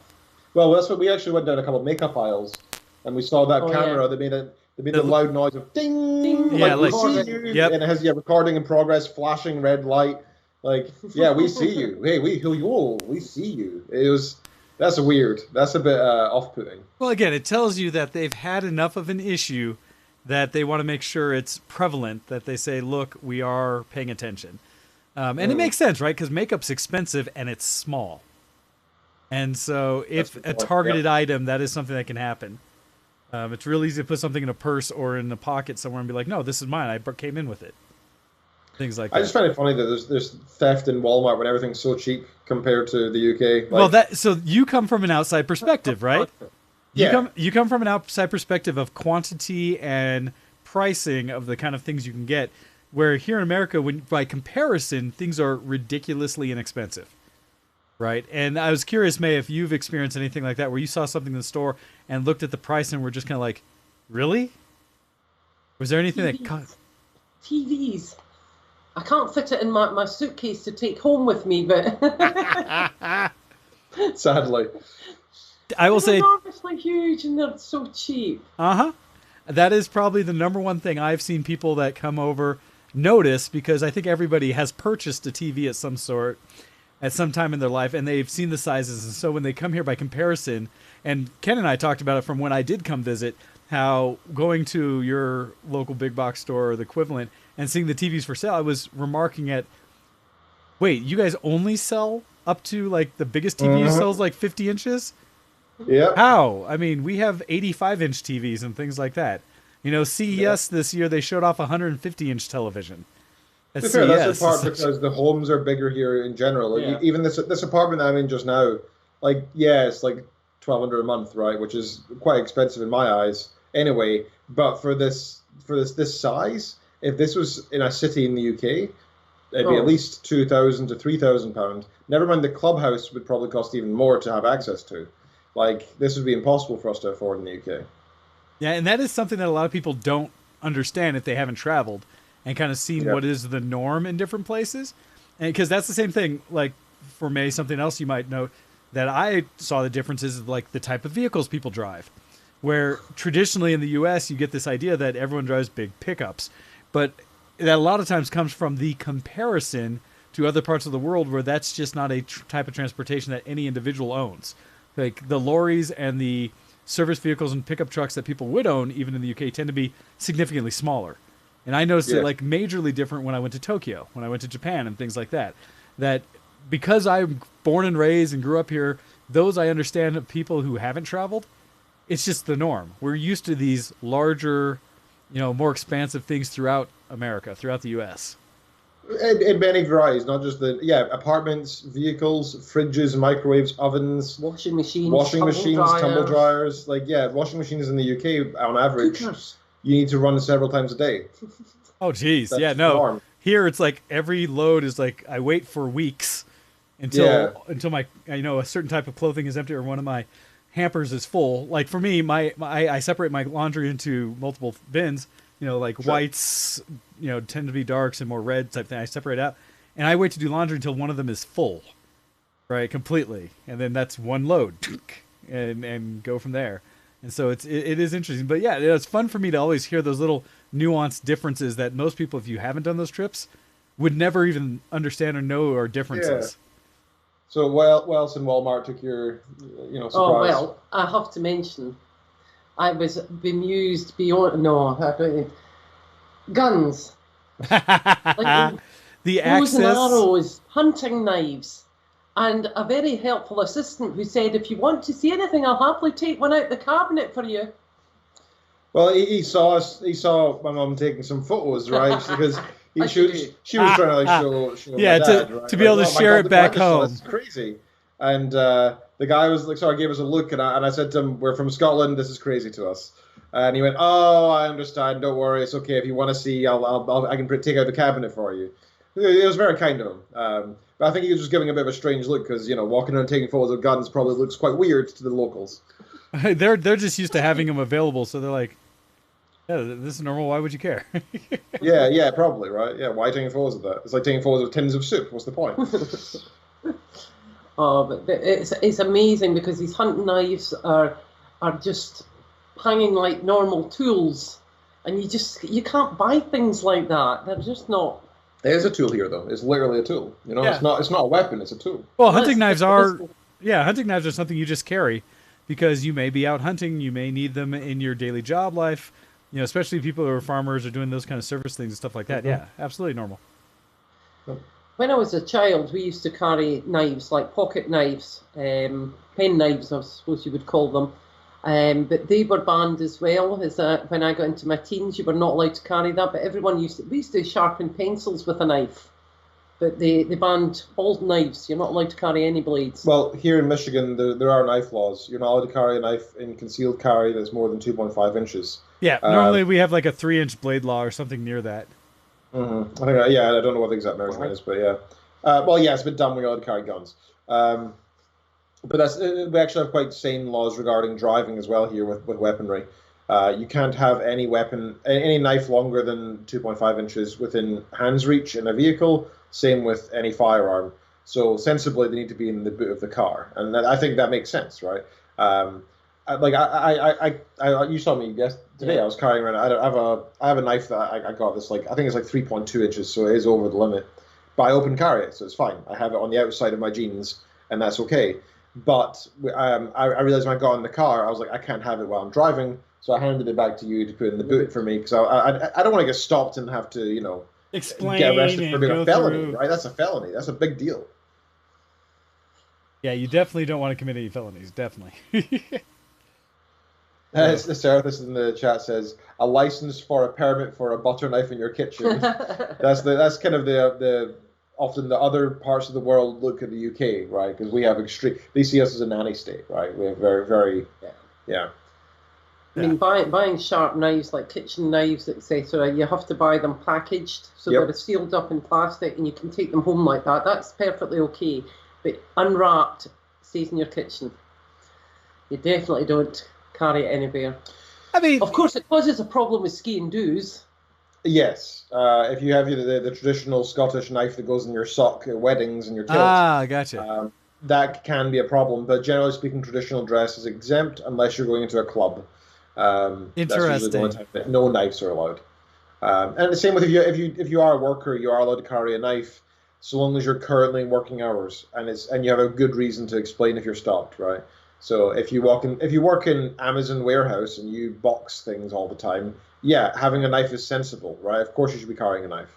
Well, that's what we actually went down a couple of makeup aisles and we saw that camera that made the loud noise of ding, ding, yeah, we see you, and it has recording in progress, flashing red light. We see you. Hey, we see you. That's weird. That's a bit off-putting. Well, again, it tells you that they've had enough of an issue that they want to make sure it's prevalent, that they say, look, we are paying attention. And it makes sense, right? Because makeup's expensive and it's small. And so if a targeted item, that is something that can happen. It's real easy to put something in a purse or in a pocket somewhere and be like, no, this is mine. I came in with it. Things like that. I just find it funny that there's theft in Walmart when everything's so cheap compared to the UK. So you come from an outside perspective, right? You come from an outside perspective of quantity and pricing of the kind of things you can get. Where here in America, when by comparison, things are ridiculously inexpensive, right? And I was curious, May, if you've experienced anything like that, where you saw something in the store and looked at the price and were just kind of like, really? Was there anything that... TVs. I can't fit it in my suitcase to take home with me, but... Sadly. I will say... They're enormously huge and they're so cheap. Uh-huh. That is probably the number one thing I've seen people that come over notice, because I think everybody has purchased a TV of some sort at some time in their life, and they've seen the sizes. And so when they come here by comparison, and Ken and I talked about it from when I did come visit, how going to your local big box store or the equivalent and seeing the TVs for sale, I was remarking at, wait, you guys only sell up to like the biggest TV sells like 50 inches? Yeah. How? I mean, we have 85-inch TVs and things like that. You know, CES this year, they showed off a 150-inch television. At Fair, CES. that's in part because the homes are bigger here in general. Like, even this apartment I'm in just now, like, yeah, it's like $1,200 a month, right? Which is quite expensive in my eyes anyway. But for this size, if this was in a city in the UK, it'd be at least £2,000 to £3,000. Never mind, the clubhouse would probably cost even more to have access to. Like, this would be impossible for us to afford in the UK. Yeah, and that is something that a lot of people don't understand if they haven't traveled and kind of seen what is the norm in different places. And because that's the same thing, like for May, something else you might note that I saw the differences is like the type of vehicles people drive. Where traditionally in the US, you get this idea that everyone drives big pickups. But that a lot of times comes from the comparison to other parts of the world where that's just not a type of transportation that any individual owns. Like the lorries and the service vehicles and pickup trucks that people would own, even in the UK, tend to be significantly smaller. And I noticed it like majorly different when I went to Tokyo, when I went to Japan and things like that. That because I'm born and raised and grew up here, those I understand of people who haven't traveled, it's just the norm. We're used to these larger, you know, more expansive things throughout America, throughout the US. In many varieties, not just apartments, vehicles, fridges, microwaves, ovens, washing machines, tumble dryers. Like, washing machines in the UK, on average, you need to run several times a day. Oh, geez. No. Here, it's like every load is like, I wait for weeks until my, a certain type of clothing is empty or one of my hampers is full. Like for me, I separate my laundry into multiple bins. Like whites, tend to be darks and more red type thing. I separate out, and I wait to do laundry until one of them is full, right, completely, and then that's one load, and go from there. And so it is interesting, but it's fun for me to always hear those little nuanced differences that most people, if you haven't done those trips, would never even understand or know are differences. Yeah. So what else in Walmart took your, surprise? Oh well, I have to mention. I was bemused beyond... No, I don't... Guns. Like, the bows and access... arrows, hunting knives. And a very helpful assistant who said, if you want to see anything, I'll happily take one out the cabinet for you. Well, he saw my mum taking some photos, right? Because she was trying to like show my dad, right? To be able to share it back home. That's crazy. And the guy was like, gave us a look, and I said to him, "We're from Scotland. This is crazy to us." And he went, "Oh, I understand. Don't worry. It's okay. If you want to see, I can take out the cabinet for you." It was very kind of him. But I think he was just giving a bit of a strange look because walking around taking photos of guns probably looks quite weird to the locals. They're just used to having them available, so they're like, "Yeah, this is normal. Why would you care?" yeah, probably right. Yeah, why taking photos of that? It's like taking photos of tins of soup. What's the point? Oh, but it's amazing because these hunting knives are just hanging like normal tools, and you can't buy things like that. They're just not. It is a tool here, though. It's literally a tool. It's not a weapon. It's a tool. Well, hunting knives are something you just carry because you may be out hunting. You may need them in your daily job life. Especially people who are farmers or doing those kind of service things and stuff like that. Yeah, absolutely normal. When I was a child, we used to carry knives, like pocket knives, pen knives, I suppose you would call them. But they were banned as well. When I got into my teens, you were not allowed to carry that. But we used to sharpen pencils with a knife. But they banned all knives. You're not allowed to carry any blades. Well, here in Michigan, there are knife laws. You're not allowed to carry a knife in concealed carry that's more than 2.5 inches. Yeah, normally we have like a 3-inch blade law or something near that. I think, yeah, I don't know what the exact measurement is, but yeah. Well, yeah, it's been done when you're allowed to carry guns. But we actually have quite sane laws regarding driving as well here with weaponry. You can't have any knife longer than 2.5 inches within hand's reach in a vehicle. Same with any firearm. So sensibly, they need to be in the boot of the car, and I think that makes sense, right? You saw me today. I was carrying around. I have a knife that I got this I think it's 3.2 inches, so it is over the limit. But I open carry it, so it's fine. I have it on the outside of my jeans, and that's okay. But I realized when I got in the car, I was like, I can't have it while I'm driving, so I handed it back to you to put in the boot for me, because I don't want to get stopped and have to, explain, get arrested for being a felony, through. right? That's a felony. That's a big deal. Yeah, you definitely don't want to commit any felonies, definitely. The therapist in the chat says, a license for a permit for a butter knife in your kitchen. That's kind of the often the other parts of the world look at the UK, right? Because we have they see us as a nanny state, right? We have very, very, yeah. I mean, buying sharp knives like kitchen knives, etc., you have to buy them packaged, so they're sealed up in plastic, and you can take them home like that. That's perfectly okay, but unwrapped stays in your kitchen. You definitely don't carry it anywhere. I mean, of course, it causes a problem with ski and do's. Yes, if you have the traditional Scottish knife that goes in your sock at weddings and your tilt. Gotcha. That can be a problem, but generally speaking, traditional dress is exempt unless you're going into a club. Interesting. That's usually the only time that no knives are allowed. And the same with if you are a worker, you are allowed to carry a knife, so long as you're currently in working hours and you have a good reason to explain if you're stopped, right? So if you work in Amazon warehouse and you box things all the time, yeah, having a knife is sensible, right? Of course you should be carrying a knife.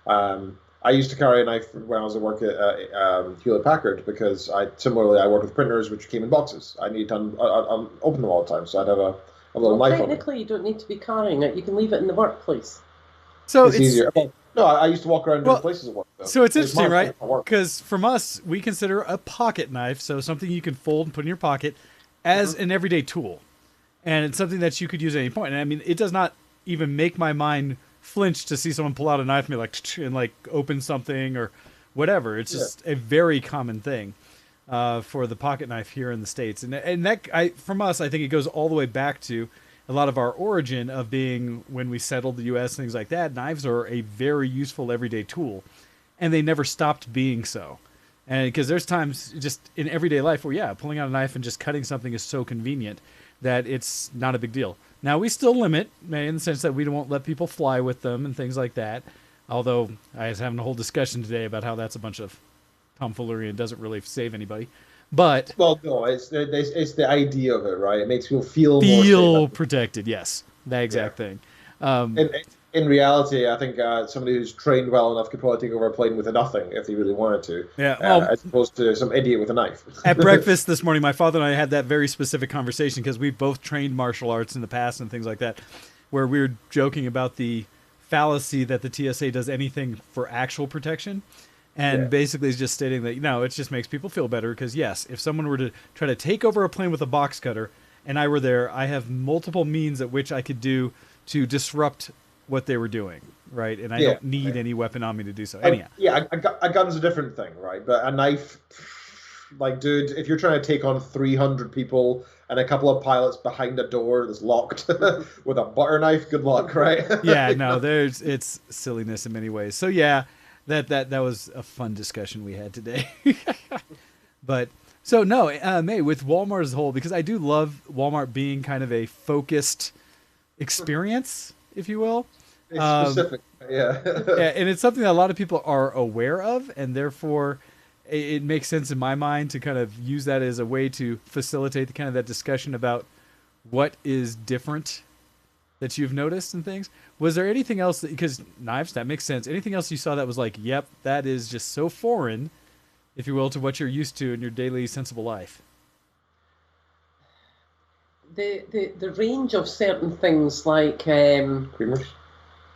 I used to carry a knife when I was at work at Hewlett Packard because I worked with printers which came in boxes. I need to open them all the time, so I'd have a little knife on me. Technically, you don't need to be carrying it. You can leave it in the workplace. So it's easier. No, I used to walk around different places at work. Though. So it's interesting, right? Because from us, we consider a pocket knife, so something you can fold and put in your pocket, as an everyday tool. And it's something that you could use at any point. And I mean, it does not even make my mind flinch to see someone pull out a knife and open something or whatever. It's just a very common thing for the pocket knife here in the States. And that, from us, I think it goes all the way back to a lot of our origin of being when we settled the U.S. things like that. Knives are a very useful everyday tool, and they never stopped being so. And because there's times just in everyday life where pulling out a knife and just cutting something is so convenient that it's not a big deal. Now we still limit in the sense that we won't let people fly with them and things like that. Although I was having a whole discussion today about how that's a bunch of tomfoolery and doesn't really save anybody. But no, it's the idea of it, right? It makes people feel protected. Yes, that exact thing. In reality, I think somebody who's trained well enough could probably take over a plane with a nothing if they really wanted to. Yeah, as opposed to some idiot with a knife. At breakfast this morning, my father and I had that very specific conversation because we've both trained martial arts in the past and things like that, where we were joking about the fallacy that the TSA does anything for actual protection. And basically it's just stating that, it just makes people feel better because, yes, if someone were to try to take over a plane with a box cutter and I were there, I have multiple means at which I could do to disrupt what they were doing, right? And I don't need any weapon on me to do so. Anyhow. A gun's a different thing, right? But a knife, dude, if you're trying to take on 300 people and a couple of pilots behind a door that's locked with a butter knife, good luck, right? It's silliness in many ways. So that was a fun discussion we had today. But so May, with Walmart as a whole, because I do love Walmart being kind of a focused experience, if you will. It's specific, and it's something that a lot of people are aware of, and therefore it makes sense in my mind to kind of use that as a way to facilitate the kind of that discussion about what is different that you've noticed and things. Was there anything else because knives, that makes sense. Anything else you saw that was like, yep, that is just so foreign, if you will, to what you're used to in your daily sensible life? The range of certain things like creamers.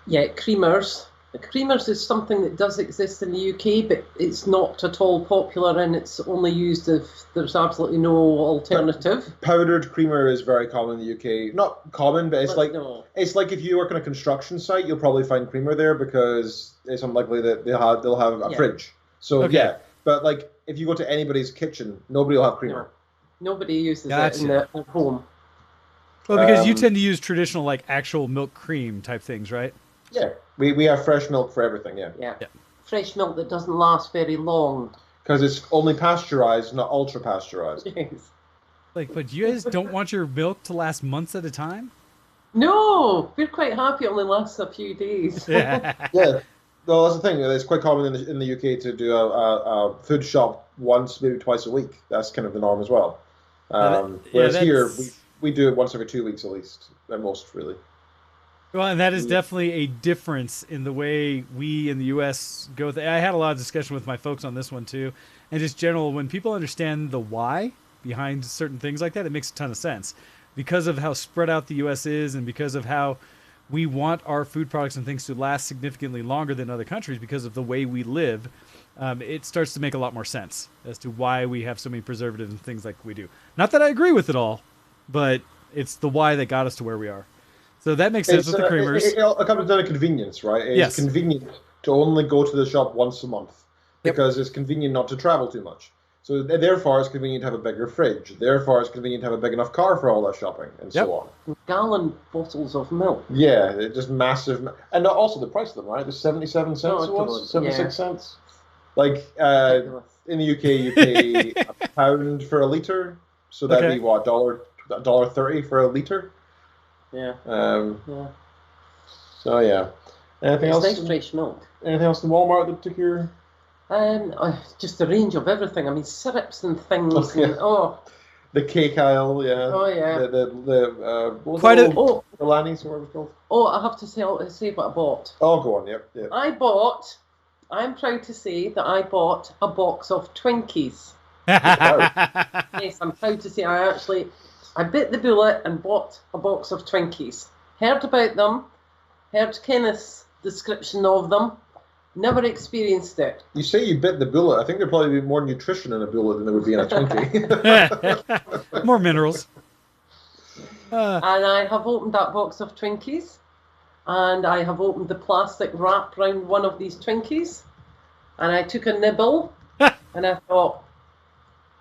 Yeah, creamers. The creamers is something that does exist in the UK, but it's not at all popular, and it's only used if there's absolutely no alternative. Powdered creamer is very common in the UK. Not common, but it's No. it's like if you work on a construction site, you'll probably find creamer there because it's unlikely that they'll have a fridge. So Okay. yeah, but like if you go to anybody's kitchen, nobody will have creamer. Nobody uses Gotcha. it in their home. Well, because you tend to use traditional, like, actual milk cream type things, right? Yeah, we have fresh milk for everything. Yeah, Yeah. Yeah. Fresh milk that doesn't last very long. because it's only pasteurized, not ultra pasteurized. Yes. Like, but you guys don't want your milk to last months at a time? No, we're quite happy. It only lasts a few days. Yeah. Yeah, well, that's the thing. It's quite common in the UK to do a food shop once, maybe twice a week. That's kind of the norm as well. Whereas here, we do it once every 2 weeks at least, at most, really. Well, and that is definitely a difference in the way we in the U.S. go. I had a lot of discussion with my folks on this one too, and just general, when people understand the why behind certain things like that, it makes a ton of sense. Because of how spread out the U.S. is, and because of how we want our food products and things to last significantly longer than other countries because of the way we live, it starts to make a lot more sense as to why we have so many preservatives and things like we do. Not that I agree with it all, but it's the why that got us to where we are. So that makes sense with the creamers. It comes down to convenience, right? It's Yes. convenient to only go to the shop once a month because it's convenient not to travel too much. So therefore, it's convenient to have a bigger fridge. Therefore, it's convenient to have a big enough car for all that shopping and so on. Gallon bottles of milk. Yeah, it's just massive. And also the price of them, right? It's 77 cents Oh, it was? God, 76 yeah. cents? Like, in the UK, you pay a pound for a litre. So that'd Okay. be what, $1.30 for a litre? Yeah. Yeah. So yeah. Anything It's else? nice fresh milk. Anything else in Walmart that took your? Just a range of everything. I mean, syrups and things. Oh, yeah. And, The cake aisle, yeah. Oh, yeah. What was Quite it a- called? The Lannies, or what it was called? I have to say what I bought. Oh, go on, yep. I'm proud to say that I bought a box of Twinkies. Yes, I'm proud to say I bit the bullet and bought a box of Twinkies. Heard about them, heard Kenneth's description of them, never experienced it. You say you bit the bullet. I think there'd probably be more nutrition in a bullet than there would be in a Twinkie. More minerals. And I have opened that box of Twinkies, and I have opened the plastic wrap around one of these Twinkies, and I took a nibble, and I thought,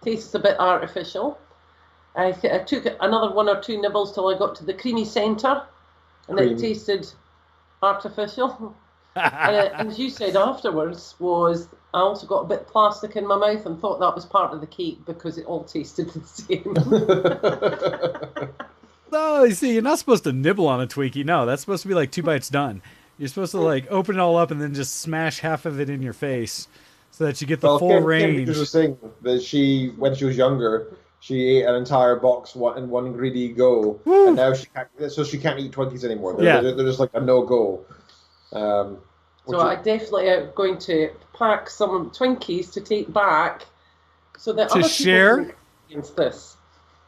tastes a bit artificial. I took another one or two nibbles till I got to the creamy centre, and Cream. it tasted artificial. And as you said afterwards, I also got a bit of plastic in my mouth and thought that was part of the cake because it all tasted the same. No, you see, you're not supposed to nibble on a Twinkie. No, that's supposed to be like 2 bites done. You're supposed to like open it all up and then just smash half of it in your face so that you get the full range. Kim was saying that when she was younger, she ate an entire box in one greedy go, and now she can't eat Twinkies anymore. They're just like a no-go. So I definitely am going to pack some Twinkies to take back so that To other share? people can experience this.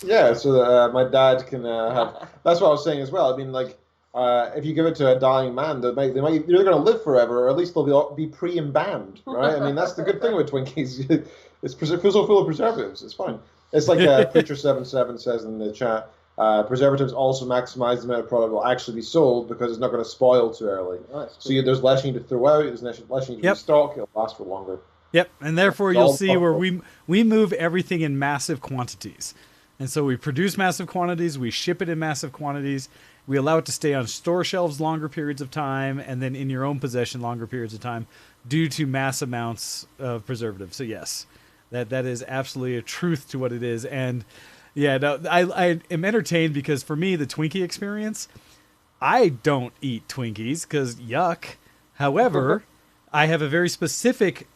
Yeah, so that my dad can have. That's what I was saying as well. I mean, like, if you give it to a dying man, they're going to live forever, or at least they'll be pre-embalmed, right? I mean, that's the good thing with Twinkies. It's so full of preservatives. It's fine. It's like Preacher77 says in the chat. Preservatives also maximize the amount of product will actually be sold because it's not going to spoil too early. There's less you need to throw out. There's less you need to restock. It'll last for longer. Yep, and therefore you'll see where we move everything in massive quantities. And so we produce massive quantities, we ship it in massive quantities, we allow it to stay on store shelves longer periods of time, and then in your own possession longer periods of time due to mass amounts of preservatives. So yes, that is absolutely a truth to what it is. And yeah, no, I am entertained because for me, the Twinkie experience, I don't eat Twinkies because yuck. However, I have a very specific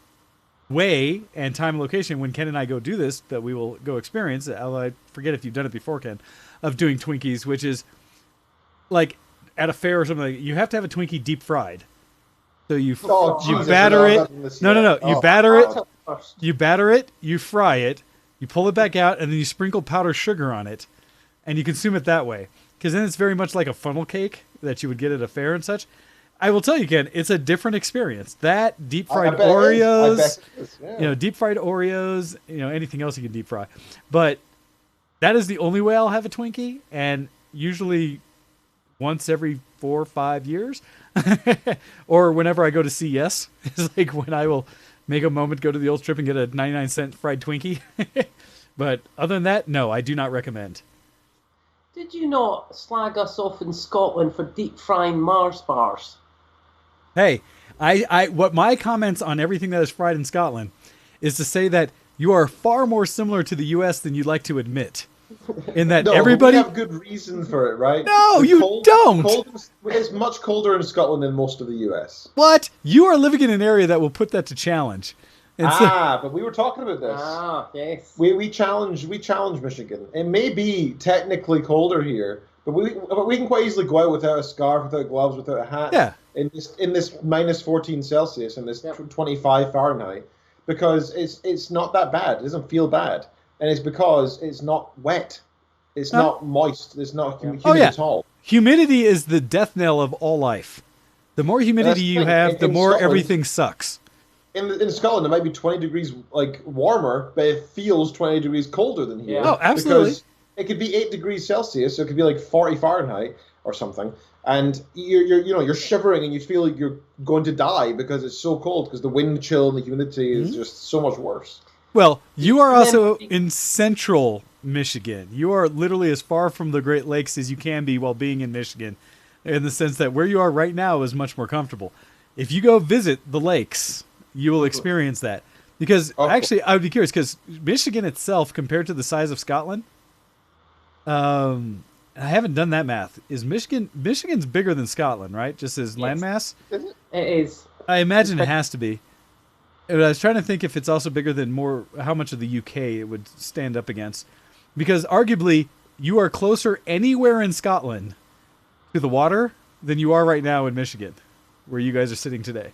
way and time and location when Ken and I go do this that we will go experience. I forget if you've done it before, Ken, of doing Twinkies, which is like at a fair or something. You have to have a Twinkie deep fried. So you batter it. No. You batter it. You batter it. You fry it. You pull it back out, and then you sprinkle powdered sugar on it, and you consume it that way. Because then it's very much like a funnel cake that you would get at a fair and such. I will tell you, Ken, it's a different experience. That deep fried I bet it is. Oreos, I bet it is, yeah. deep fried Oreos, anything else you can deep fry. But that is the only way I'll have a Twinkie, and usually once every 4 or 5 years, or whenever I go to CES, is like when I will make a moment, go to the old strip and get a 99-cent fried Twinkie. But other than that, no, I do not recommend. Did you not slag us off in Scotland for deep frying Mars bars? Hey, what my comments on everything that is fried in Scotland is to say that you are far more similar to the U.S. than you'd like to admit. In that No, everybody... but we have good reason for it, right? No, The you don't! It's much colder in Scotland than most of the US. What? You are living in an area that will put that to challenge. And But we were talking about this. Yes. We challenge Michigan. It may be technically colder here, but we can quite easily go out without a scarf, without gloves, without a hat. Yeah. In this minus 14 Celsius and this 25 Fahrenheit, because it's not that bad. It doesn't feel bad, and it's because it's not wet. It's not moist. It's not humid at all. Humidity is the death knell of all life. The more humidity you have, the more everything sucks. In Scotland, it might be 20 degrees warmer, but it feels 20 degrees colder than here. Yeah. Oh, absolutely. Because it could be 8 degrees Celsius, so it could be like 40 Fahrenheit or something, and you're shivering and you feel like you're going to die because it's so cold, because the wind chill and the humidity is just so much worse. Well, you are also in central Michigan. You are literally as far from the Great Lakes as you can be while being in Michigan, in the sense that where you are right now is much more comfortable. If you go visit the lakes, you will experience that. Because actually, I would be curious, because Michigan itself, compared to the size of Scotland, I haven't done that math. Michigan's bigger than Scotland, right? Just as landmass? It is. I imagine it has to be. But I was trying to think if it's also bigger than how much of the UK it would stand up against. Because arguably, you are closer anywhere in Scotland to the water than you are right now in Michigan, where you guys are sitting today.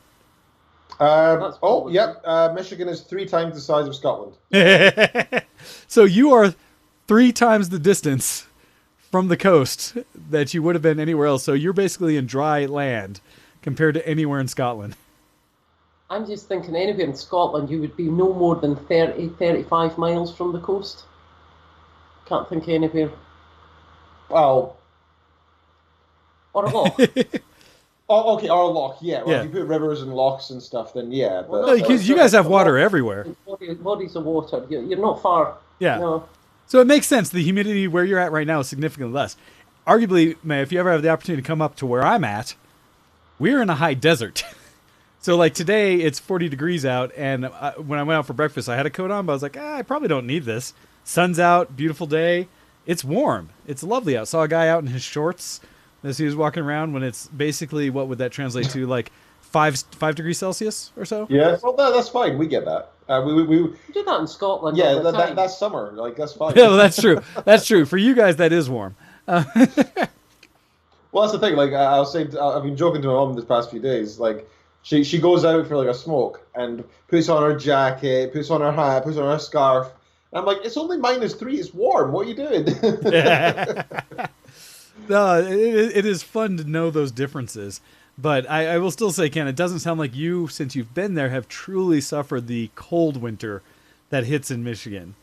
Michigan is 3 times the size of Scotland. So you are 3 times the distance from the coast that you would have been anywhere else. So you're basically in dry land compared to anywhere in Scotland. I'm just thinking anywhere in Scotland you would be no more than 35 miles from the coast. Can't think anywhere. Well... Or a loch. Oh, okay, or a loch, yeah. Well, Yeah. if you put rivers and lochs and stuff, then yeah. But, No, because you guys have water everywhere. Bodies of water. You're not far. Yeah. No. So it makes sense. The humidity where you're at right now is significantly less. Arguably, if you ever have the opportunity to come up to where I'm at, we're in a high desert. So like today, it's 40 degrees out, and when I went out for breakfast, I had a coat on, but I was like, I probably don't need this. Sun's out, beautiful day. It's warm. It's lovely out. Saw a guy out in his shorts as he was walking around when it's basically, what would that translate to, like 5 degrees Celsius or so? Yeah, well, that's fine. We get that. We do that in Scotland. yeah, all the time. that's summer. Like, that's fine. Yeah, well, that's true. That's true. For you guys, that is warm. Well, that's the thing. Like, I was saying, I've been joking to my mom this past few days. Like, she goes out for like a smoke and puts on her jacket, puts on her hat, puts on her scarf. And I'm like, it's only -3. It's warm. What are you doing? No, it is fun to know those differences. But I will still say, Ken, it doesn't sound like you, since you've been there, have truly suffered the cold winter that hits in Michigan.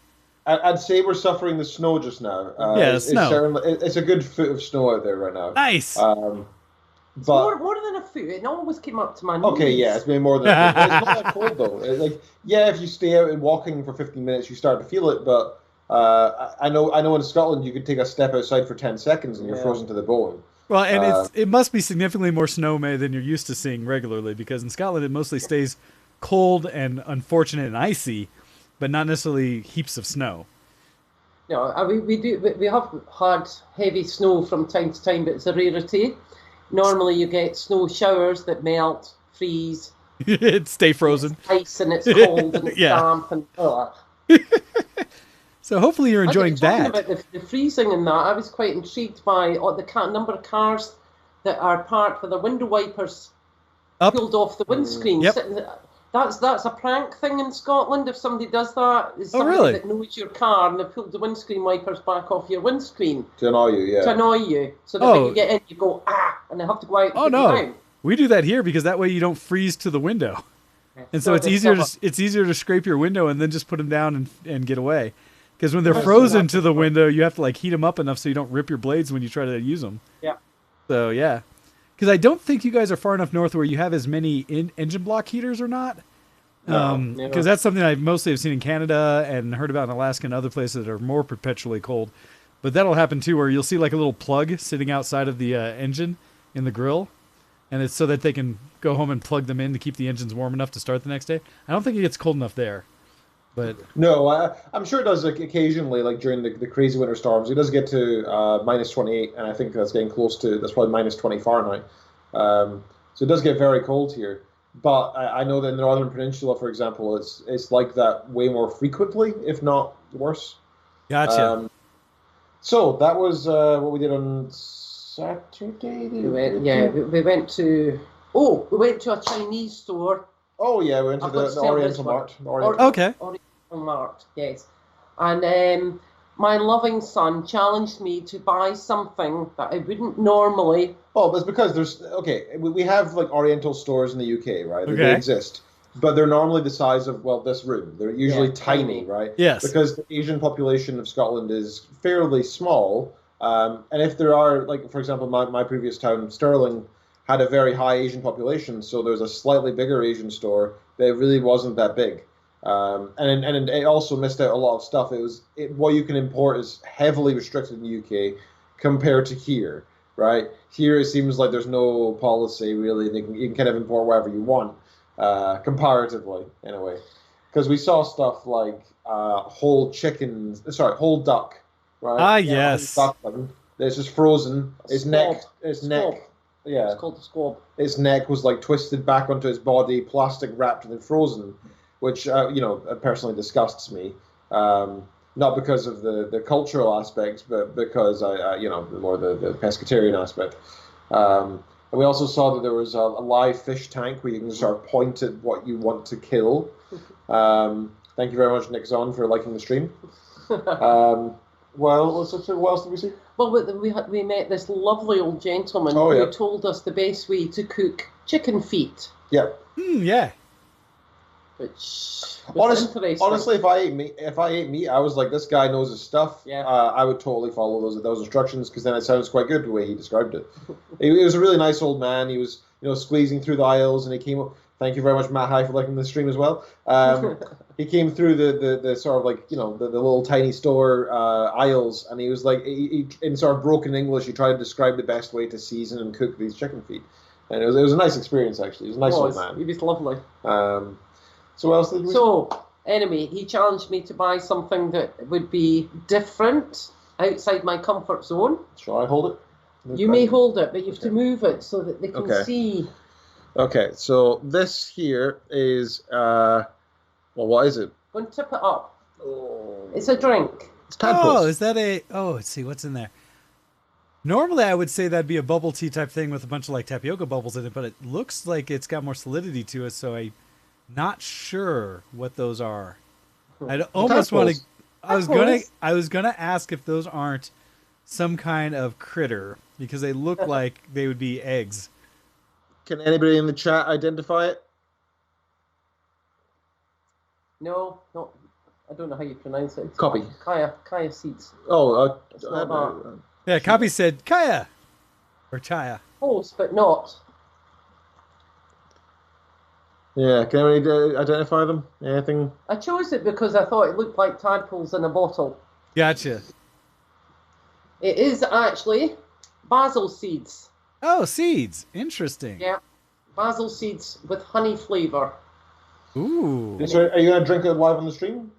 I'd say we're suffering the snow just now. Snow. It's a good foot of snow out there right now. Nice. But more than a foot. It always came up to my knees. okay, yeah, it's been more than a foot. It's not that cold though. If you stay out and walking for 15 minutes, you start to feel it. But I know in Scotland you could take a step outside for 10 seconds and you're frozen to the bone. Well, and it must be significantly more snow than you're used to seeing regularly, because in Scotland it mostly stays cold and unfortunate and icy, but not necessarily heaps of snow. No, we have had heavy snow from time to time, but it's a rarity. Normally you get snow showers that melt, freeze. Stay frozen. It's ice and it's cold and it's damp and So hopefully you're enjoying that. Talking about the freezing and that, I was quite intrigued by the number of cars that are parked with their window wipers pulled off the windscreen. Yep. That's a prank thing in Scotland. If somebody does that, it's somebody really? that knows your car and they pulled the windscreen wipers back off your windscreen. To annoy you, yeah. To annoy you. So that when you get in, you go, and they have to go out and Oh, get no. you out. We do that here because that way you don't freeze to the window. And so it's easier to scrape your window and then just put them down and get away. Because when they're frozen to the window, you have to like heat them up enough so you don't rip your blades when you try to use them. Yeah. So yeah, because I don't think you guys are far enough north where you have as many engine block heaters or not. Because that's something I mostly have seen in Canada and heard about in Alaska and other places that are more perpetually cold. But that'll happen too, where you'll see like a little plug sitting outside of the engine in the grill. And it's so that they can go home and plug them in to keep the engines warm enough to start the next day. I don't think it gets cold enough there. But no, I'm sure it does occasionally, like during the crazy winter storms. It does get to minus 28, and I think that's getting close to, that's probably minus 20 Fahrenheit. So it does get very cold here. But I know that in the Northern Peninsula, for example, it's like that way more frequently, if not worse. Gotcha. So that was what we did on Saturday. We went to a Chinese store. Oh yeah, we went to the Oriental Mart. Okay. Oriental Mart, yes. And my loving son challenged me to buy something that I wouldn't normally. Oh, but it's because we have like Oriental stores in the UK, right? Okay. They exist, but they're normally the size of this room. They're usually tiny, right? Yes. Because the Asian population of Scotland is fairly small, and if there are, like for example, my previous town, Stirling, had a very high Asian population, so there's a slightly bigger Asian store that really wasn't that big. And it also missed out a lot of stuff. What you can import is heavily restricted in the UK compared to here, right? Here it seems like there's no policy really. You can kind of import whatever you want, comparatively anyway. Because we saw stuff like whole duck, right? Ah, yes. Duckling. It's just frozen. Its neck. Yeah. It's called the squab. Its neck was like twisted back onto its body, plastic wrapped and then frozen, which personally disgusts me. Not because of the cultural aspects, but because more the pescatarian aspect. And we also saw that there was a live fish tank where you can sort of point at what you want to kill. Thank you very much, Nick Zon, for liking the stream. What else did we see? Well, we met this lovely old gentleman who told us the best way to cook chicken feet. Yeah. Yeah. Which was interesting. Honestly, if I ate meat, I was like, this guy knows his stuff. Yeah. I would totally follow those instructions because then it sounds quite good the way he described it. He was a really nice old man. He was squeezing through the aisles, and he came up. Thank you very much, Matt High, for liking the stream as well. He came through the sort of like the little tiny store aisles, and he was like, he in sort of broken English, he tried to describe the best way to season and cook these chicken feet, and it was a nice experience actually. He was a nice old man. He was lovely. So what else did we? So anyway, he challenged me to buy something that would be different, outside my comfort zone. Shall I hold it? You may hold it, but you have to move it so that they can see. Okay, so this here is, what is it? Go and tip it up. Oh. It's a drink. It's tadpoles. Oh, is that let's see, what's in there? Normally I would say that'd be a bubble tea type thing with a bunch of like tapioca bubbles in it, but it looks like it's got more solidity to it, so I'm not sure what those are. I'd almost want to, I was gonna ask if those aren't some kind of critter, because they look like they would be eggs. Can anybody in the chat identify it? No, I don't know how you pronounce it. Copy. Kaya seeds. Oh, yeah, Copy said Kaya or Chaya. Close, but not. Yeah, can anybody identify them? Anything? I chose it because I thought it looked like tadpoles in a bottle. Gotcha. It is actually basil seeds. Oh, seeds. Interesting. Yeah, basil seeds with honey flavor. Ooh. So are you going to drink it live on the stream?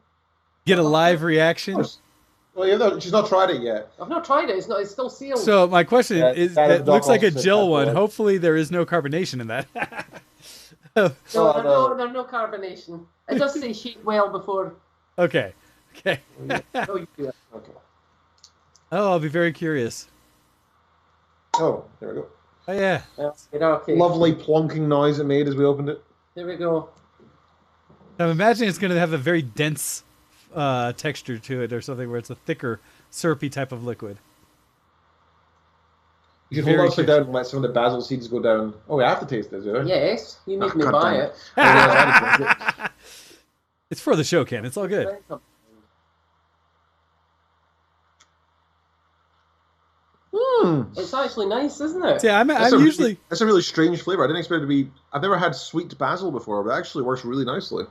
Get a live reaction? Well, she's not tried it yet. I've not tried it. It's still sealed. So my question is, it looks like a gel one. blood. Hopefully there is no carbonation in that. No, there's no carbonation. It does say shake well before. Okay. No, you do it. Okay. Oh, I'll be very curious. Oh, there we go. Oh, yeah. Okay. Lovely plonking noise it made as we opened it. There we go. I'm imagining it's going to have a very dense texture to it or something where it's a thicker, syrupy type of liquid. You can hold Very it upside good. down and let some of the basil seeds go down. Oh, we have to taste this, yeah? Yes, you made Oh, me God buy damn it. I didn't realize I had to drink it. It's for the show, Ken. It's all good. It's actually nice, isn't it? Yeah, I'm That's a usually. that's a really strange flavor. I didn't expect it to be. I've never had sweet basil before, but it actually works really nicely.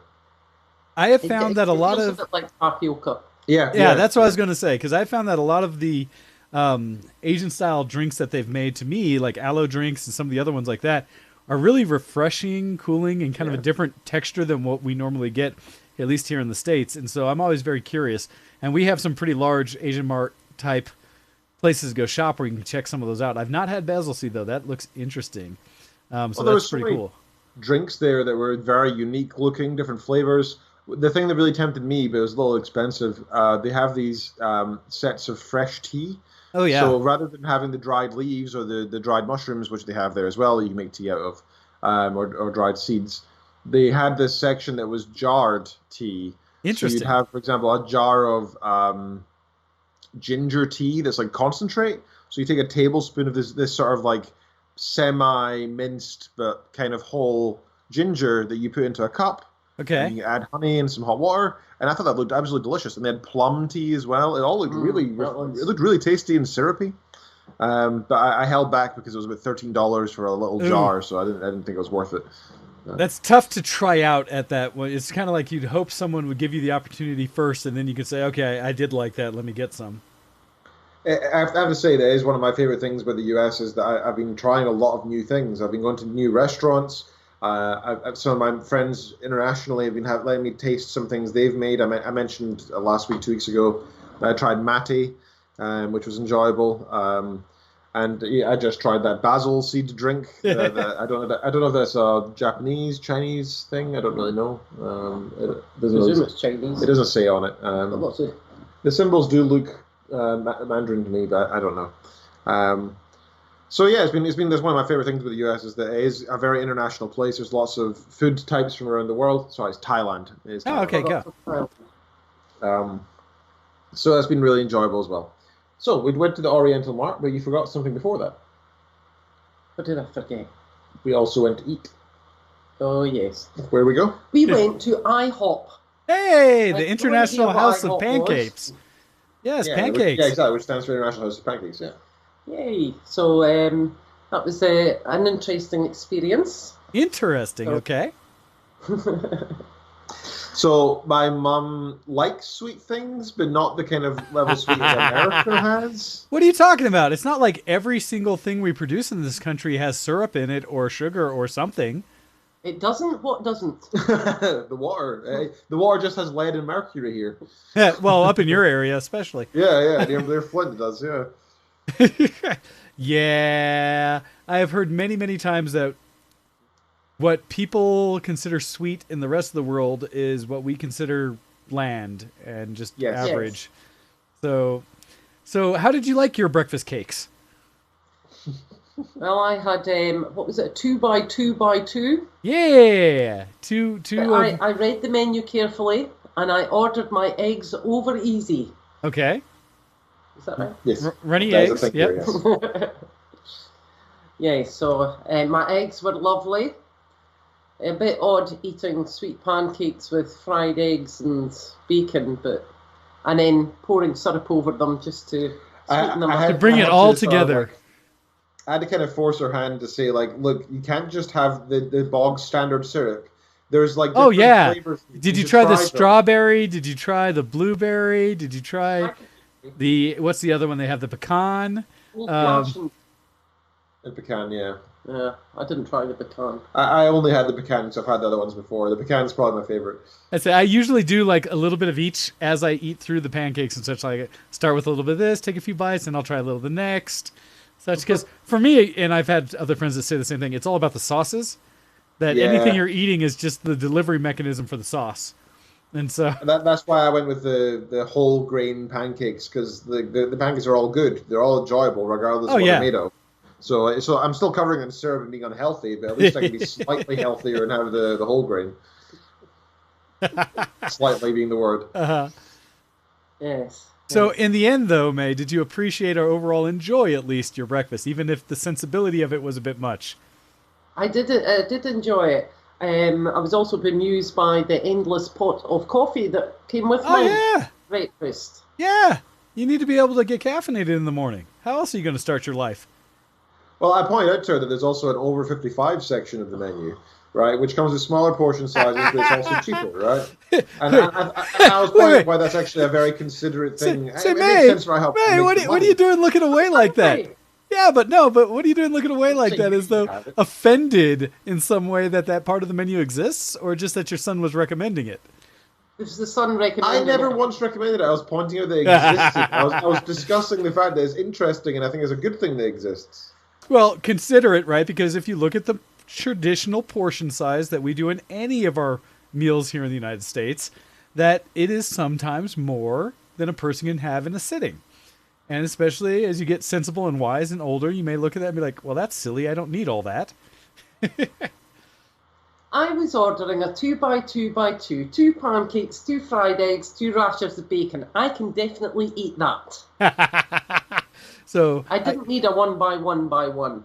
I have found that a lot feels of. a bit like tapioca. Yeah, that's what I was going to say, because I found that a lot of the Asian style drinks that they've made, to me, like aloe drinks and some of the other ones like that, are really refreshing, cooling, and kind of a different texture than what we normally get, at least here in the States. And so I'm always very curious. And we have some pretty large Asian Mart type places to go shop where you can check some of those out. I've not had basil seed, though. That looks interesting. So there that's was so pretty many cool. drinks there that were very unique looking, different flavors. The thing that really tempted me, but it was a little expensive, they have these sets of fresh tea. Oh, yeah. So rather than having the dried leaves or the dried mushrooms, which they have there as well, you can make tea out of, or dried seeds, they had this section that was jarred tea. Interesting. So you'd have, for example, a jar of ginger tea that's like concentrate. So you take a tablespoon of this sort of like semi-minced but kind of whole ginger that you put into a cup. Okay. And you add honey and some hot water, and I thought that looked absolutely delicious. And they had plum tea as well. It all looked it looked really tasty and syrupy. But I held back because it was about $13 for a little jar, so I didn't think it was worth it. That's tough to try out at that one. It's kind of like you'd hope someone would give you the opportunity first, and then you could say, okay, I did like that. Let me get some. I have to say that is one of my favorite things about the US is that I've been trying a lot of new things. I've been going to new restaurants. Some of my friends internationally have been letting me taste some things they've made. I mentioned last week, 2 weeks ago, I tried mate, which was enjoyable. And I just tried that basil seed drink. I don't know if that's a Japanese, Chinese thing. I don't really know. It's Chinese. It doesn't say on it. The symbols do look Mandarin to me, but I don't know. So yeah, it's been that's one of my favorite things with the US is that it is a very international place. There's lots of food types from around the world. Sorry, it's Thailand. Oh, okay, go. So that's been really enjoyable as well. So we went to the Oriental Mart, but you forgot something before that. What did I forget? We also went to eat. Oh yes. Where we go? We went to IHOP. Hey, Like, the International House of Pancakes. Yes, Yeah, pancakes. Yeah, exactly. Which stands for International House of Pancakes. Yeah. Yay! So that was an interesting experience. Interesting. Okay. So my mum likes sweet things, but not the kind of level sweet that America has. What are you talking about? It's not like every single thing we produce in this country has syrup in it or sugar or something. It doesn't? What doesn't? The water. The water just has lead and mercury here. Well, up in your area especially. Yeah. Near Flint does, yeah. Yeah. I have heard many, many times that what people consider sweet in the rest of the world is what we consider bland and just average. Yes. So how did you like your breakfast cakes? Well, I had what was it, a 2x2x2? Yeah, two. I read the menu carefully, and I ordered my eggs over easy. Okay. Is that right? Yes. Runny eggs. Yep. Yeah. So my eggs were lovely. A bit odd eating sweet pancakes with fried eggs and bacon, and then pouring syrup over them just to sweeten them up. To bring it all together. I had to kind of force her hand to say, like, look, you can't just have the bog standard syrup. There's like flavors. Did you try the strawberry? Did you try the blueberry? Did you try what's the other one they have? The pecan? The pecan, yeah. Yeah, I didn't try the pecan. I only had the pecan because I've had the other ones before. The pecan's probably my favorite. I usually do like a little bit of each as I eat through the pancakes and such. Like start with a little bit of this, take a few bites, and I'll try a little of the next. Such because for me, and I've had other friends that say the same thing. It's all about the sauces. That anything you're eating is just the delivery mechanism for the sauce, and so that's why I went with the whole grain pancakes because the pancakes are all good. They're all enjoyable regardless of what they're made of. So I'm still covering in syrup and being unhealthy, but at least I can be slightly healthier and have the whole grain. Slightly being the word. Uh-huh. Yes. So in the end, though, May, did you appreciate or overall enjoy at least your breakfast, even if the sensibility of it was a bit much? I did enjoy it. I was also bemused by the endless pot of coffee that came with my breakfast. Yeah. You need to be able to get caffeinated in the morning. How else are you going to start your life? Well, I pointed out to her that there's also an over 55 section of the menu, right, which comes with smaller portion sizes, but it's also cheaper, right? And I was pointing out why that's actually a very considerate thing. Say, it May, makes sense for how May, what are you doing looking away like that? Yeah, but what are you doing looking away like that? As though offended in some way that part of the menu exists, or just that your son was recommending it? It was the son recommending I never it. once recommended it. I was pointing out that it existed. I was discussing the fact that it's interesting, and I think it's a good thing that it exists. Well, consider it, right? Because if you look at the traditional portion size that we do in any of our meals here in the United States, that it is sometimes more than a person can have in a sitting. And especially as you get sensible and wise and older, you may look at that and be like, well, that's silly. I don't need all that. I was ordering a 2x2x2, 2 pancakes, 2 fried eggs, 2 rashers of bacon. I can definitely eat that. So I didn't need a 1x1x1.